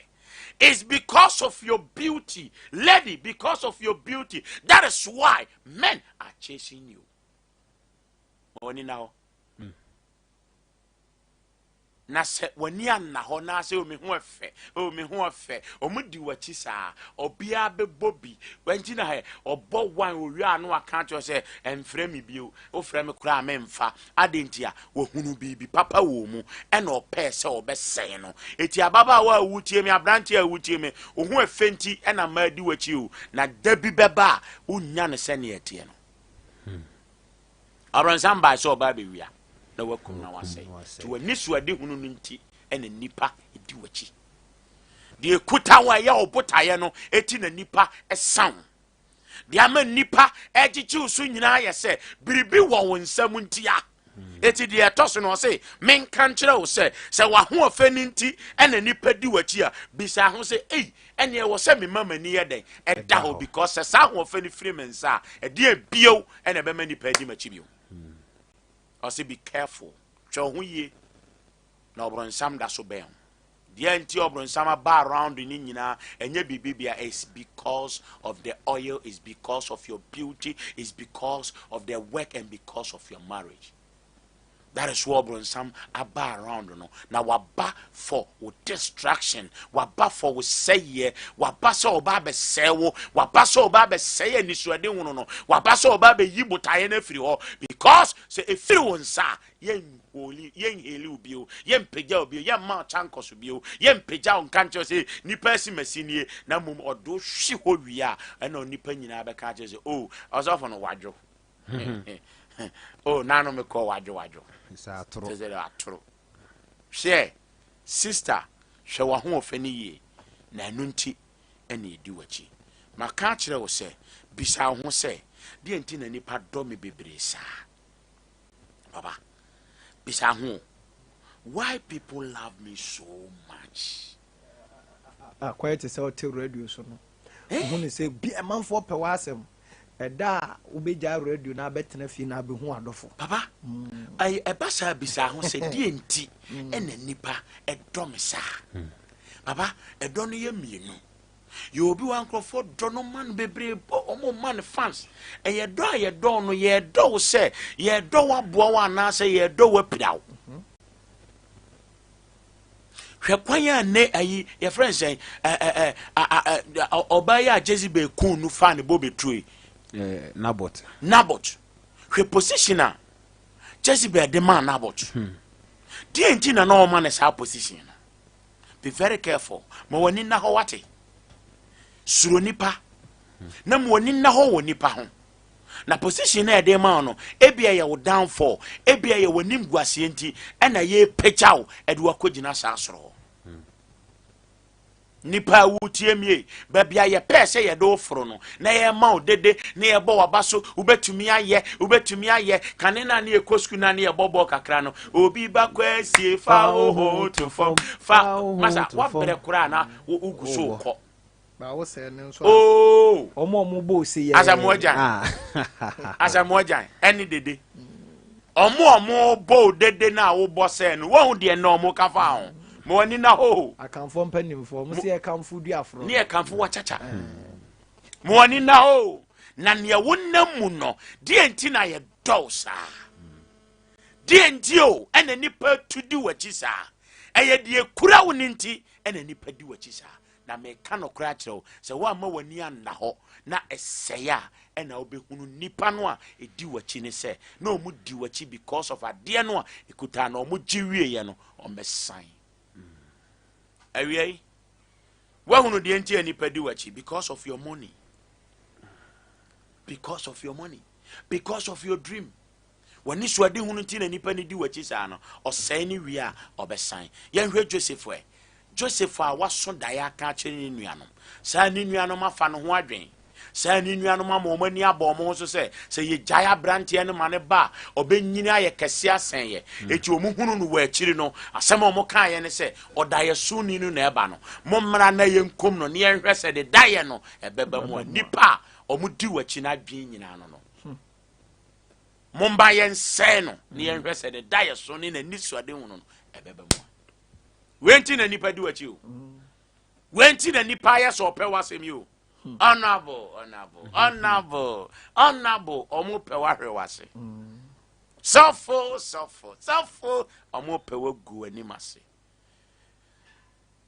it's because of your beauty, lady, because of your beauty. That is why men are chasing you. Oni now. Na se wani anna ho na se o me ho afe omudi wachi saa obia be bobi wanti na he obo wan owia no aka cho se emfrɛ mi bio o frɛ me kura amemfa adentia wo hunu bibi papa wo mu ɛna opɛ se obɛsɛn no eti ababa wa wutie me abrante a wutie me o ho afenti ɛna ma di wachi o na dabi beba unya ne se ne etie no abronsam ba so oba be wia na wakum na wasɛ to anisu ade hunu no nti ene nipa edi wachi de ekuta wa ya obotaye no eti na nipa esan de ama nipa egichi usu nyina ya se biribi wo wonsam ntia eti de etoso no say men kan kire wo say wa ho ofaninti ena nipa di wachi a bisa ho say ene wo say me mama ni yeden eda ho because sa ho ofani free men sa e de bio ena be mani pa di machi bio o say be careful cho ho ye na obronsam da so be the anti obronsam ba around ni nyina enye bibibia is because of the oil, is because of your beauty, is because of their work, and because of your marriage. That is what Bronsam aba around no. Now waba for distraction, waba for we say ye, waba so oba be sewo, waba so oba be say ni suade wono no, waba so oba be yibutaye na firi ho because say efiri won sa yen holy yen heli ubio, yen pegya ubio, yen ma chankos ubio, yen pegya on kancho say nipa si masinie na mum odo hwi ho wi a na nipa nyina be ka say oh osofo no wadwo. Oh nano me call wadwo. Atro. Share, sister, show a home of any ye, na nunti, any do what ye. My catcher will say, Bisa who say, the antina nipa domi bebresa. Baba, Bisa who, why people love me so much? Quite a sort of radio, so no. When say, be a man for pewasem. Eda ubeja radio na betena fi na be hu adofo papa ai ebasa bisa ho se die nti ena nipa edom sa papa edo no ye mienu ye obi wan krofo do no man bebre omo man fans e ye do no ye do se ye do waboa wa na se ye do wapidaw hwekwanya ne ayi ye friends obaya Jezebel kun nu fan bo betrui Nabot. Her positioner. Jezebel the man Nabot. The entina no man is our position. Be very careful. Ma wani na ho wate. Suro nipa. Na mo wani na ho woni pa ho. Na position na de man no, ebia ye wo downfall, ebia ye woni mguase enti, na ye pechaw ede wakogina sa soro. Nipa wutie mie babia ye pese ye do foro no na ye ma odede na ye bo wabaso ubetumi aye kanena na ye kosku na ye bobo kakra no obi ba kwasie fa ho to fom fa masa wa bere kura na uguso ko ba wo se ne so oh omo bo se ye asamojan eni dede omo bo dede na wo bo se no wo hu de na omo kafa ho mo ni na ho akamfo mpanimfo mo se akamfo du afro ni akamfo wachacha mo ni na ho na ne wonam mu no de enti na ye dosa de enti o ena nipa tudi wachi sa eye de kura woni nti ena nipa di wachi sa na me ka no kura kire se wa ma wani anna ho na eseya ena obehunu nipa no a edi wachi ne se na omu di wachi because of ade no a ekuta na omu giwie ye no omesan awie wahunu de enti anipa di wachi because of your money, because of your dream. When you swadi hunu ti na nipa ni di wachi sa no osai ni wi a obesan ye hwe Joseph a waso daya ka kire ni nuanom sa ni nuanom afa no ho adwen sa ni nuanom amomani abomo so se ye jaya brantie no mane ba obenyini aye kese asen ye eti omuhunu no wa akiri no asem omo kan ye ne se odaye su ni no na eba no mommra na ye nkom no ne ye hwe se de daye no ebeba mu nipa omudi wachi na adwen nyina no momba ye nse no ne ye hwe se de daye so ni na nisuade hu no ebeba mu wenti na nipa di wachi o wenti na nipa ya so pewa semi o honorable omo pewa hwewase sofo omo pewa gu animase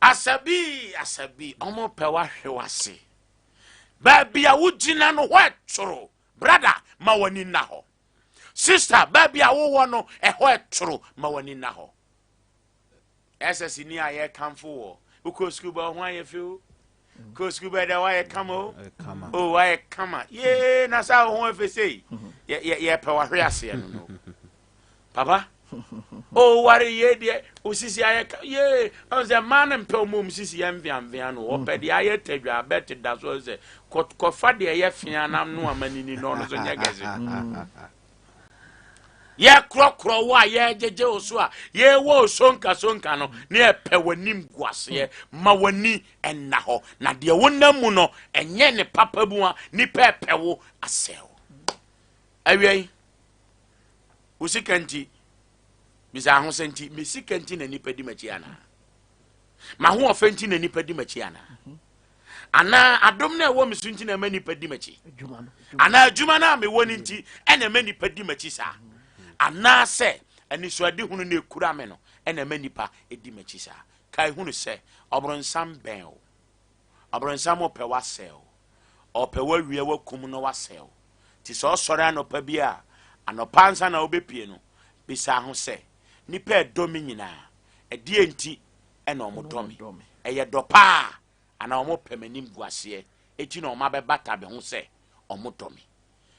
Asabee omo pewa hwewase baby a wugina no hwetoro brother ma wani na ho sister baby a wo no hwetoro ma wani na ho SS ni aye kamfo wo uko school ba ho aye feel ko school ba da why come oh why come ye na sa ho efe sei ye pe wa hwe ase no papa oh wari ye de osisi aye ye on the man mpe mum sisi ye mviamvia no opedi aye tadwa bet da so se ko fa de ye fia na no amanini no no so nyegeze ye krokro wa ye jeje oso a ye wo sonka no ne epe wanim guase ma wani enna ho na de wonam mu no enye ne papa bu a ni pepe wo asel awie usikanti bisa ho senti mesikanti na nipa di machi ana ma ho ofenti na nipa di machi ana ana adom na wo mesunti na ma nipa di machi ana adwuma na me woni nti ena ma nipa di machi sa ana se anisoade hunu na ekura me no ena ma nipa edi machi sa kai hunu se obronsam ben o obronsam ope wasel ope wawie wakum no wasel ti so sore anopa bia anopa nsa na obepie no bisa ho se nipa edomi nyina edi enti ena omodomi eye dopa ana omo pemanim guase eti na oma be bata be ho se omodomi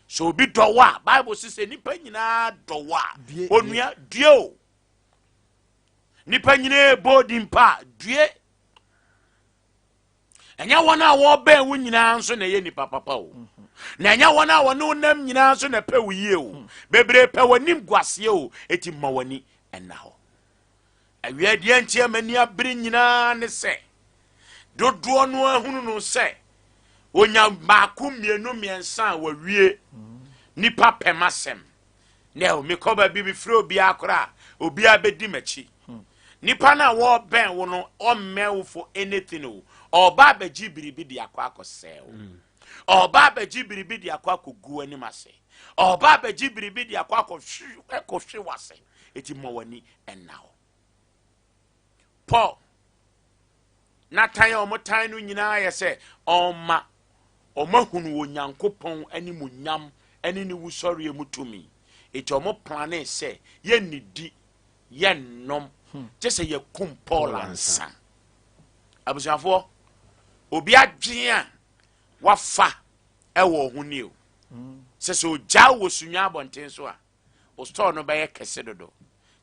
so obi dowa bible say nipa nyina dowa onua duo nipa nyina bodimpa due enya wona wo ben wo nyina nso na ye nipa papa o na enya wona wo no nam nyina nso na pe wo yie o bebre pe wanim guase o eti ma wani enna ho awia die ntia mani abiri nyina ne se dodo no ahunu no se onya maako mienu miensa wawie nipa pemasem na o mekoba bibi fro obi akora obi abedi machi nipa na wo ben wo no o mewo for anything o oba baji biribi di akwa akosel oba baji biribi di akwa kogu ani mase oba baji biribi di akwa akofhwe wase eti mawani ennawo Paul na tan o motan no nyina ye se oma hunu wo nyankopon ani munyam ani ni wusori emutumi eti omo plane se ye nidi ye nom jese ye kum Paul ansa abusuafo obi adwen wafa ewo huni o se so ja wo sunya abonten so a o store no be ye kese dodo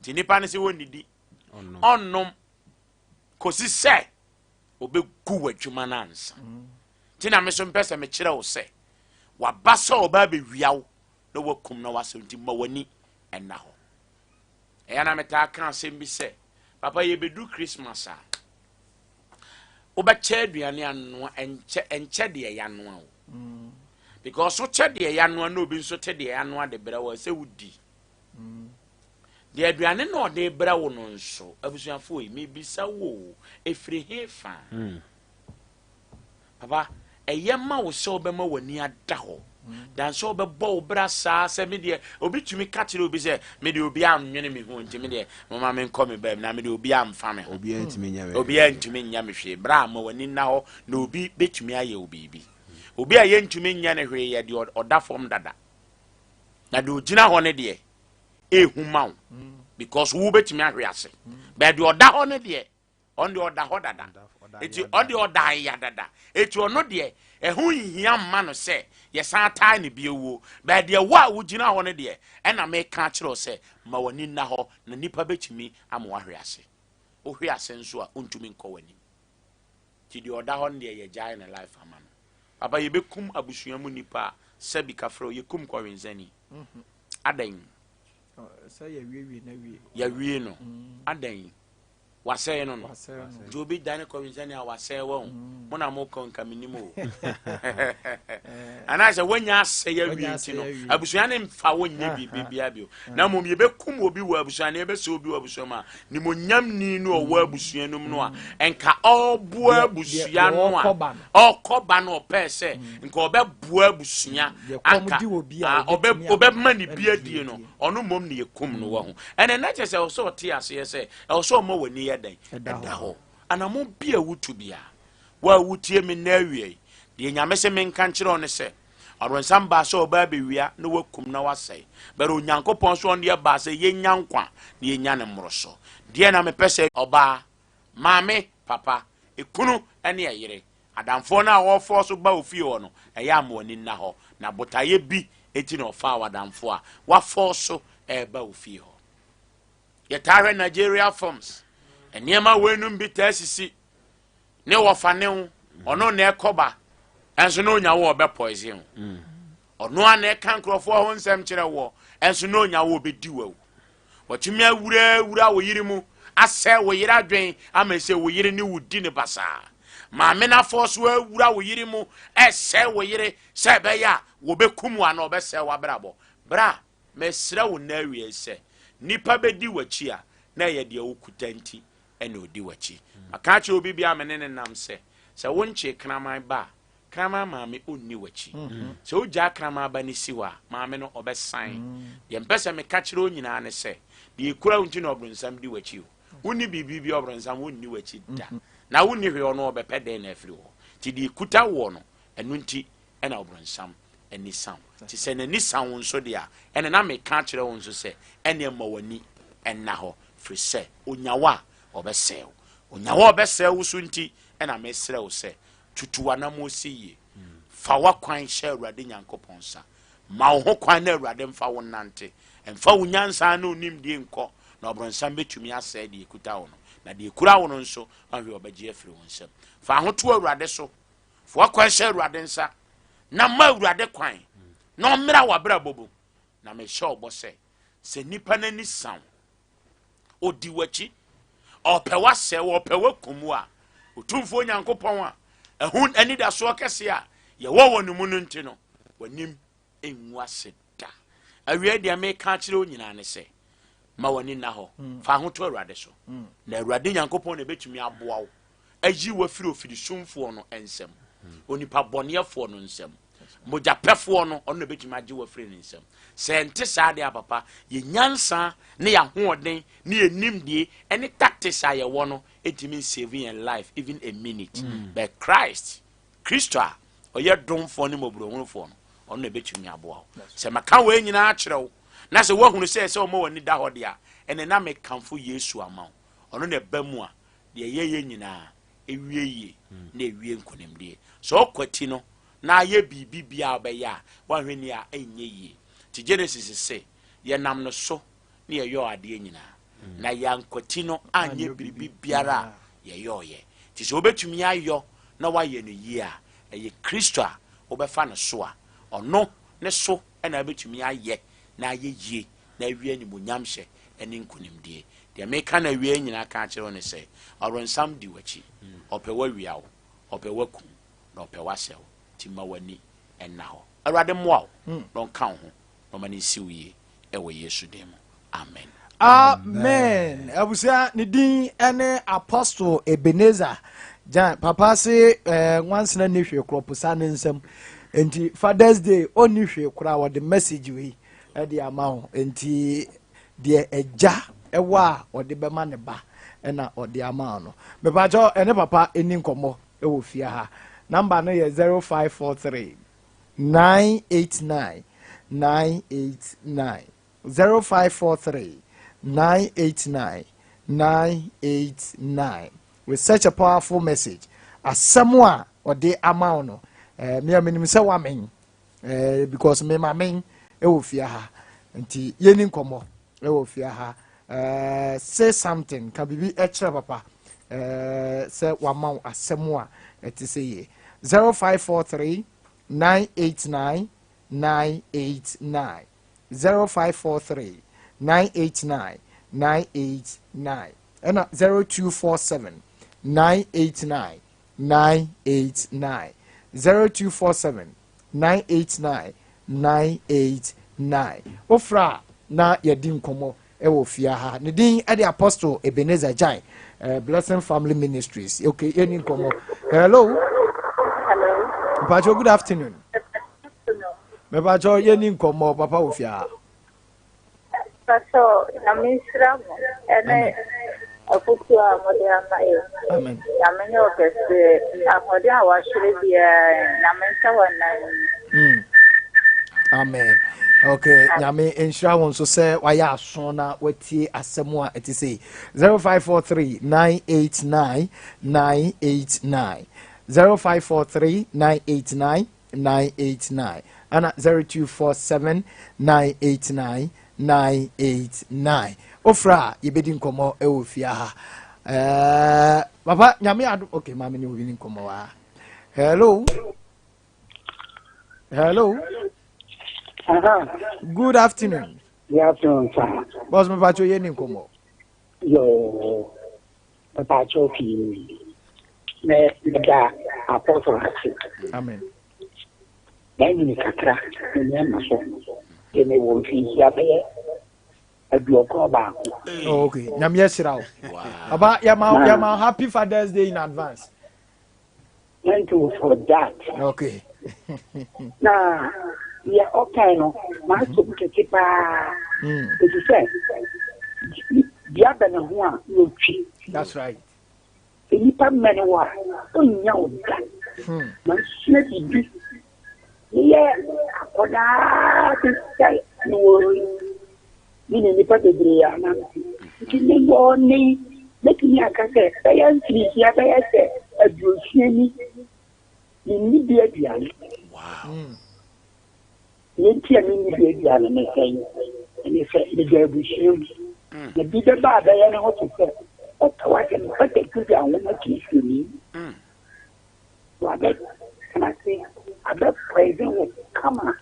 ti nipa ne se wonidi onnom kosi se obe gu wadwuma na ansa ti na me so mpese me kire wo se wabasa oba be wiawo na wakum na wasonti mawani enna ho eya na meta kan asem bi se papa ye bedu Christmas a oba che aduane anu enche de ya no a because so che de ya no na obi nso te de ya no de bra wo se wudi de aduane no de bra wo no nso abusuafo yi me bisa wo efiri hefa papa eyema wo se obema wani ada ho dan so obebo bra sa se me de obi tumi ka kire obi se me de obi anwene me ho nti me de mama me nko me ba na me de obi amfa me obi antumi nya we obi antumi nya me hwe bra ma wani na ho na obi betumi aye obi bi obi aye ntumi nya ne hwe ye de oda form dada na de ogina ho ne de ehuma because wo betumi ahwe ase but de oda ho ne de on the oda ho dada eti on the oda ya dada eti ono de ehu hia mma no se ye san tai ne biewo but de wa wo gina ho ne de e na me ka kire o se ma wani na ho na nipa betumi ama ahwe ase o hwe ase nso a ontumi nko wani ti de oda ho ne de ye jai na life ama no papa ye bekum abusuamu nipa sabi kafro ye kum kwa wenzani adan say ya wie no adan wasɛ no no jobi dane kɔminsani a wasɛ wɔ mo na mo kɔ nka minimo ana sɛ wonya asɛ ya wie nti no abusua ne mfa wonya bibia bio na mom ye bekum obi wɔ abusua ne bɛsɛ obi wɔ abusua ma ni mo nyam ni no wɔ abusua no mu no a enka ɔbo abusua no a ɔkɔba no ɔpɛ sɛ nka ɔbɛboa abusua anka ɔbɛ ma ni bia die no ɔno mom ne yekum no wɔ ho ɛnɛ na kyɛ sɛ ɔsɔ ɔte ase sɛ ɔsɔ ɔmɔ wani ɛda hɔ anamo bia wutu bia wa wutie me na awie de nyame se me nka nkyerɛ on sɛ ɔronsam ba sɛ ɔba bewia na wakum na wasɛe bɛrɛ onyankopɔn so on de ba sɛ yenya nkwa na yenya ne mmoroso de na me pɛsɛ ɔba maame papa ekunu ɛne ayere adamfo na wɔfɔ so ba ofie hɔ no ɛyɛ amoni na hɔ na botaye bi eti na ɔfa wadamfo a wafɔ so ɛba ofie hɔ yɛtare Nigeria forms eniema wenum bi tasisi ne wofa ne ho ono na ekoba enso no nya wo be poison ɔno a na ɛka nkurɔfoɔ ho nsɛm kyerɛ wɔ ɛnso na onya wo bɛdi wawu wɔtumi awurawura wo yere mu asɛ wo yere adwen ama sɛ wo yere ne wo di ne basaa maame nafoɔ so awura wo yere mu ɛsɛ wo yere sɛ ɛbɛyɛ a wɔbɛkum wo ana ɔbɛsɛ w'abrabɔ bra mɛsrɛ wo na awie sɛ nipa bɛdi w'akyi a na ɛyɛ deɛ wokuta nti ɛna ɔdi w'akyi maka kyerɛ obi bia me ne ne nam sɛ wonkye kraman ba kraman maame ɔnni w'akyi sɛ wogyaa kraman ba ne si hɔ a maame no ɔbɛsan deɛ mpɛ sɛ meka kyerɛ wo nyinaa ne sɛ deɛ ɛkura wo nti na ɔbronsam di w'akyi o wonni biribi bi ɔbronsam wonni w'akyi da na wonni hwee ɔno ɔbɛpɛ dɛn na afiri hɔ nti deɛ ɛkuta wɔ no ɛno nti ɛna ɔbronsam ani sam nti sɛ n'ani sam wo nso deɛ a ɛne na meka kyerɛ wo nso sɛ ɛne ma w'ani ɛnna hɔ firi sɛ onyawa a ɔbɛsɛe wo onyawa a ɔbɛsɛe wo so nti ɛna mesrɛ wo sɛ tutu w'anam osi yie fa w'akwan hyɛ Awurade Nyankopɔn nsa ma wo ho kwan na Awurade mfa wo nante ɛmfa wo nyansa na onimdie nkɔ na ɔbronsam bɛtumi asɛe deɛ ɛkuta wo no na deɛ ɛkura wo no nso ahwɛ ɔbɛgye afiri wo nsam fa ho to Awurade so fa w'akwan hyɛ Awurade nsa na ma Awurade kwan na ɔmmra w'abrabɔ mu na mehyɛ ɔbɔ sɛ nipa n'ani sam odi w'akyi ɔpɛ w'asɛe ɔpɛ w'akum wo a otumfuo Nyankopɔn a ɛho anidasoɔ kɛse a yɛwɔ wɔ no mu no nti no w'anim ɛngu ase da awie deɛ meka kyerɛ wo nyinaa ne sɛ ma w'ani na hɔ fa ho to Awurade so na Awurade Nyankopɔn na ɛbɛtumi aboa wo ayi w'afiri ofirisumfoɔ no nsɛm onipa bɔneɛfoɔ no nsɛm mogyapɛfoɔ no ɔno na ɛbɛtumi agye w'afiri ne nsɛm sɛ nte saa deɛ papa yɛ nyansa ne yɛahoɔden ne yɛnimdie ɛne tactics a yɛwɔ no ɛtumi saving your life even a minute but Kristo a ɔyɛ domfoɔ ne mmɔborɔhunufoɔ no ɔno na ɛbɛtumi aboa wo sɛ maka wei nyinaa kyerɛ wo na sɛ woahunu sɛ ɔma w'ani da hɔ deɛ a ɛne na mekamfo Yesu ama wo ɔno na ɛba mu a deɛ yɛyɛ nyinaa ɛwie yie na ɛwie nkonimdie sɛ ɔkwati no na ayɛ biribi biara ɔbɛyɛ a woahwɛ ni a ɛnyɛ yie nti Genesis sɛ yɛnam no so ne yɛyɛ adeɛ nyinaa na yɛankwati no anyɛ biribi biara a yɛyɛɔyɛ nti sɛ wobɛtumi ayɔ na woayɛ no yie a ɛyɛ Kristo a wobɛfa no so a ɔno ne so ɛna wobɛtumi ayɛ na ayɛ yie na awie animuonyam hyɛ ɛne nkonimdie deɛ meka na awie nyinaa ka kyerɛ wo ne sɛ ɔronsam di w'akyi ɔpɛ w'awia wo ɔpɛ w'akum na ɔpɛ w'asɛ wo nti ma w'ani ɛnna hɔ Awurade mmoa wo na ɔnka wo ho na ɔma ne nsi wo yie ɛwɔ Yesu din mu amen amen abusua ne din ɛne Apostle Ebenezer Jan papa se nwansena ne hwe kroposa ne nsam enti Father's Day oni hwe kora wo the message we ɛde ama ho enti de agya ɛwɔ a ɔde bɛma ne ba ɛna ɔde ama no me ba jo ɛne papa eni nkɔmɔ ɛwɔ fia ha number no yɛ 0543 989 989 0543 989 989 with such a powerful message asemwa ode ama no meamenim se wa men because me ma men e wo fia ha nti yeni nkomo e wo fia ha say something ka bibi e kire papa say wa ma asemwa eti say ye 0543 989 989 0543 989 989 and 0247 989 989 0247 989 989 ofra na yedi nkomo ewo fia ha ne din e the Apostle Ebenezer Jan Blessing Family Ministries okay yeni nkomo hello Pacho good afternoon me pacho yeni nkomo papa wo fia Pacho na misra ene akutu amodiama amen amene okese amodi awashire bia na mensa wana amen okay nyame enhira won so se waya aso na watie asemu a eti sei 0543 989 989 0543 989 989 ana 0247 989 989 ofra yebedi nkomo ewo fia ha baba nyame adu okay mama ni obini nkomo wa hello Good afternoon. Good afternoon, sir. Boss, me pacho ye ni komo. Yo, pacho ki me da apostle hasi. Amen. Dan ni kakra ni na so. Ke me won fi ya be aduoko ba. Okay. Nyame yesira o. Aba yama happy Father's Day in advance. Thank you for that. Okay. Na ya okay no. Ma so ke pa. It is said. Dia bana ho a no twi. That's right. Nipa mmene wa onya oda. Man sina bi. Yeah, akoda sai no ni nipa bebre ya na. Kini yo ni mekini akase bayan trisi ya bayan se aduosiani ni bia bia. Wow. Yenti ani ni bia bia na sai. Ni se ni gabushim. Na bi da ba da ya na ho tse. O tawaje ni pate ku ya wona kisini. Wa can I say other praising will come on.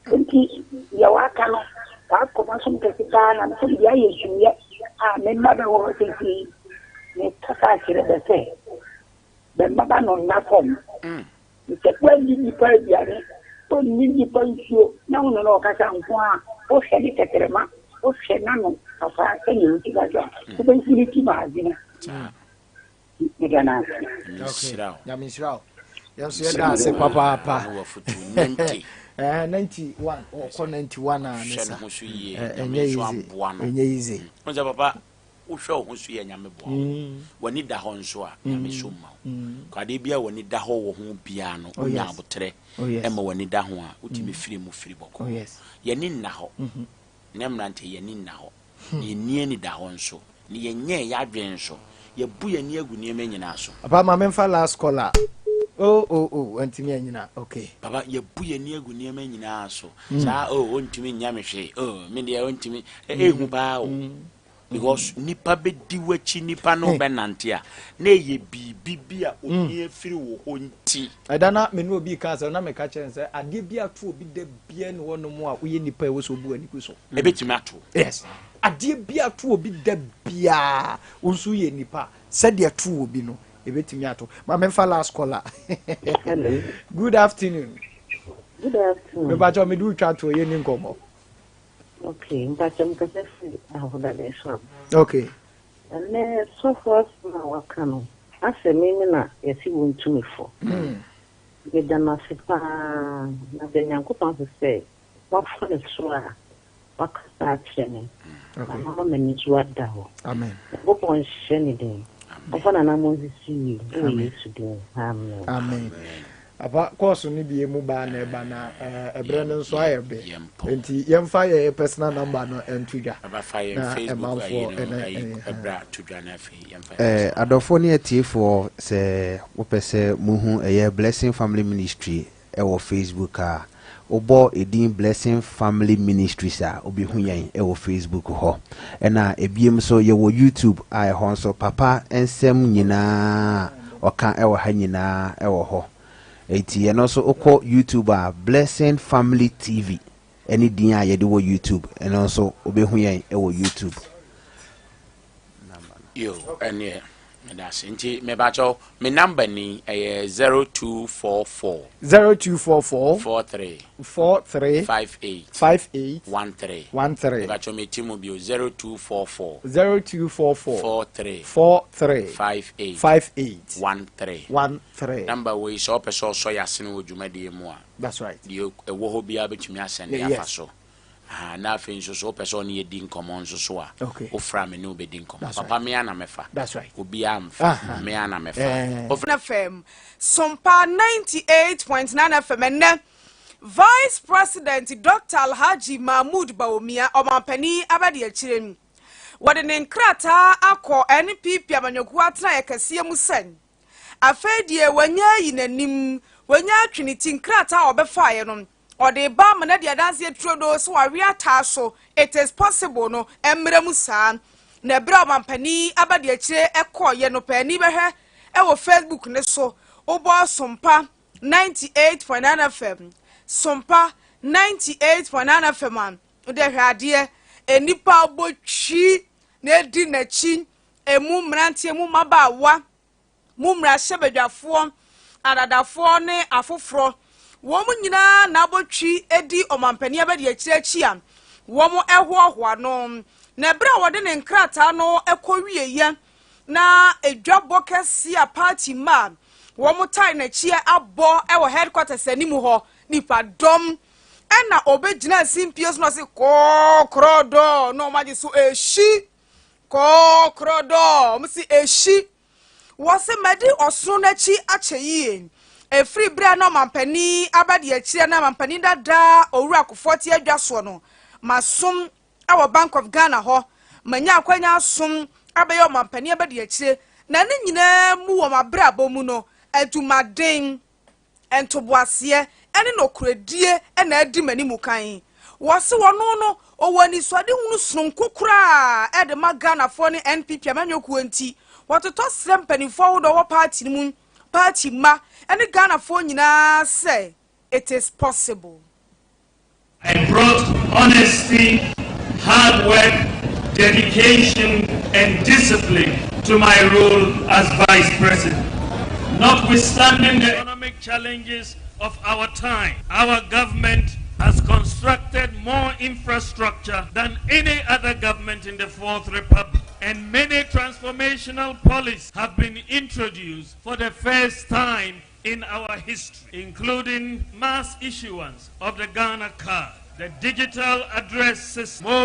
Inti ya waka no wa ko some kesika na so bia yesu ya me mother wo tisi ne kaka kire be say be maba no na form se kwa ni pa bia ne to ni pa nsuo na wono no kaka nko a o hwe ni teterema o hwe na no afa se ni uti ga ja so be siri ti ma azina Okay. Yamisrao. Yes, that's a papa. 91 or 91 and easy. Papa, who show who see a yamabo. When it da honswa, Yamisuma. Cadibia when it da whole piano, or yabotre, Emma when it da hoa, ultimate free move free boko. Yes. Yanin naho. Nemrante yanin naho. Ye near ni da honso. Ni ye yadrenso. Ye buya near Gunia Menaso. About my memfa last caller. Oh, and to me, okay. Papa, ye buya near Gunia Menaso. Sa, want to me, Yamishi. Oh, maybe I want to me. Bow. Because Nipa be diwechi Nipa no benantia. Ne ye bibia onye free wo honti. I don't know, me no be cancer, na me catch and say, I give you two be the bien one no more. We Nipa was so bu and so. A bit matter. Yes. Adie bia to obi da bia unsu ye nipa said there two obi no ebetimi ato ma memfa last caller. Hello. Good afternoon. Good afternoon. Me ba jo me du twa to ye ni nkomo. Okay, but I'm going to say I okay. And then so far na wakano ase me na yesi wontu me for me da na sepa na de nyankopon se wa for the so a wakasa chene. Okay. Amen. Amen. Apa course ni bi emu ba na eba na ebre no so ayebe. Enti yemfa ye personal number no entudwa. Aba fa ye Facebook ebra tudwa na afi yemfa. Adofo ne atiefo se wo pese muhu eye Blessing Family Ministry e Facebook a obo edin Blessing Family Ministries a obi hu yan e Facebook ho na ebiem so ye YouTube a e ho so papa ensem nyina oka e ha nyina e ho eti ye no so okọ YouTube a Blessing Family TV any din a ye de YouTube and also obi hu yan e YouTube yo ene that's inti me bacho me number ni 0244 43 58 13 me bacho me timu bio 0244 43 58 13 number we so person so yasene odwumade mu a that's right yo ewo ho bia betumi asende afa so na afin so person ye din common so a ofra me no be din common papa me ana mefa that's right obi am me ana mefa ofra FM Sompa 98.9 FM enne Vice President Dr. Alhaji Mahmoud Bawumia omampani abade akirem wode ne nkrata akọ NPP amanyoku atena yakase mu sen afedie wanya yinanim wanya atweniti nkrata obefa ye no ode ba mana dia dance trodo so awe ata so it is possible no emre musa na bra mampani abade akire ekoye no pani behwe e wo Facebook ne so obo Sompa 98.9 FM Sompa 98.9 FM an de hwade enipa botwi na di nachi emu mrantie emu mabawa mu mra hyebadwafo adadafo ne afoforo wo mu nyina na botwi edi omampani abedi akirachi a wo mu ehohoa no na bra wode ne nkrata no ekowieye na edwabo kesi a party man wo mu tai na chi abo ewo headquarters animu ho nipa dom ena obegyina simpios no se kokrodo no maji so eshi kokrodo msi eshi wose medi oso na chi acheyie efri bra no mampani abadi akire na mampani dada owura kofoti adwaso no masom awo Bank of Ghana ho manya akwanya asom abeyo mampani abadi akire na ne nyina mu wo mabra bomu no adumaden entoboase ene no kuradie ena adi Mennim kan wose wono no owani swade hunu sonko kura ede magana fo ne NPP amanyoku anti watoto srem panifo wo do wo party ni mu party ma ene Ghana fo nyina say it is possible. I brought honesty, hard work, dedication and discipline to my role as Vice President. Notwithstanding the economic challenges of our time, our government has constructed more infrastructure than any other government in the Fourth Republic. And many transformational policies have been introduced for the first time in our history, including mass issuance of the Ghana card, the digital address system,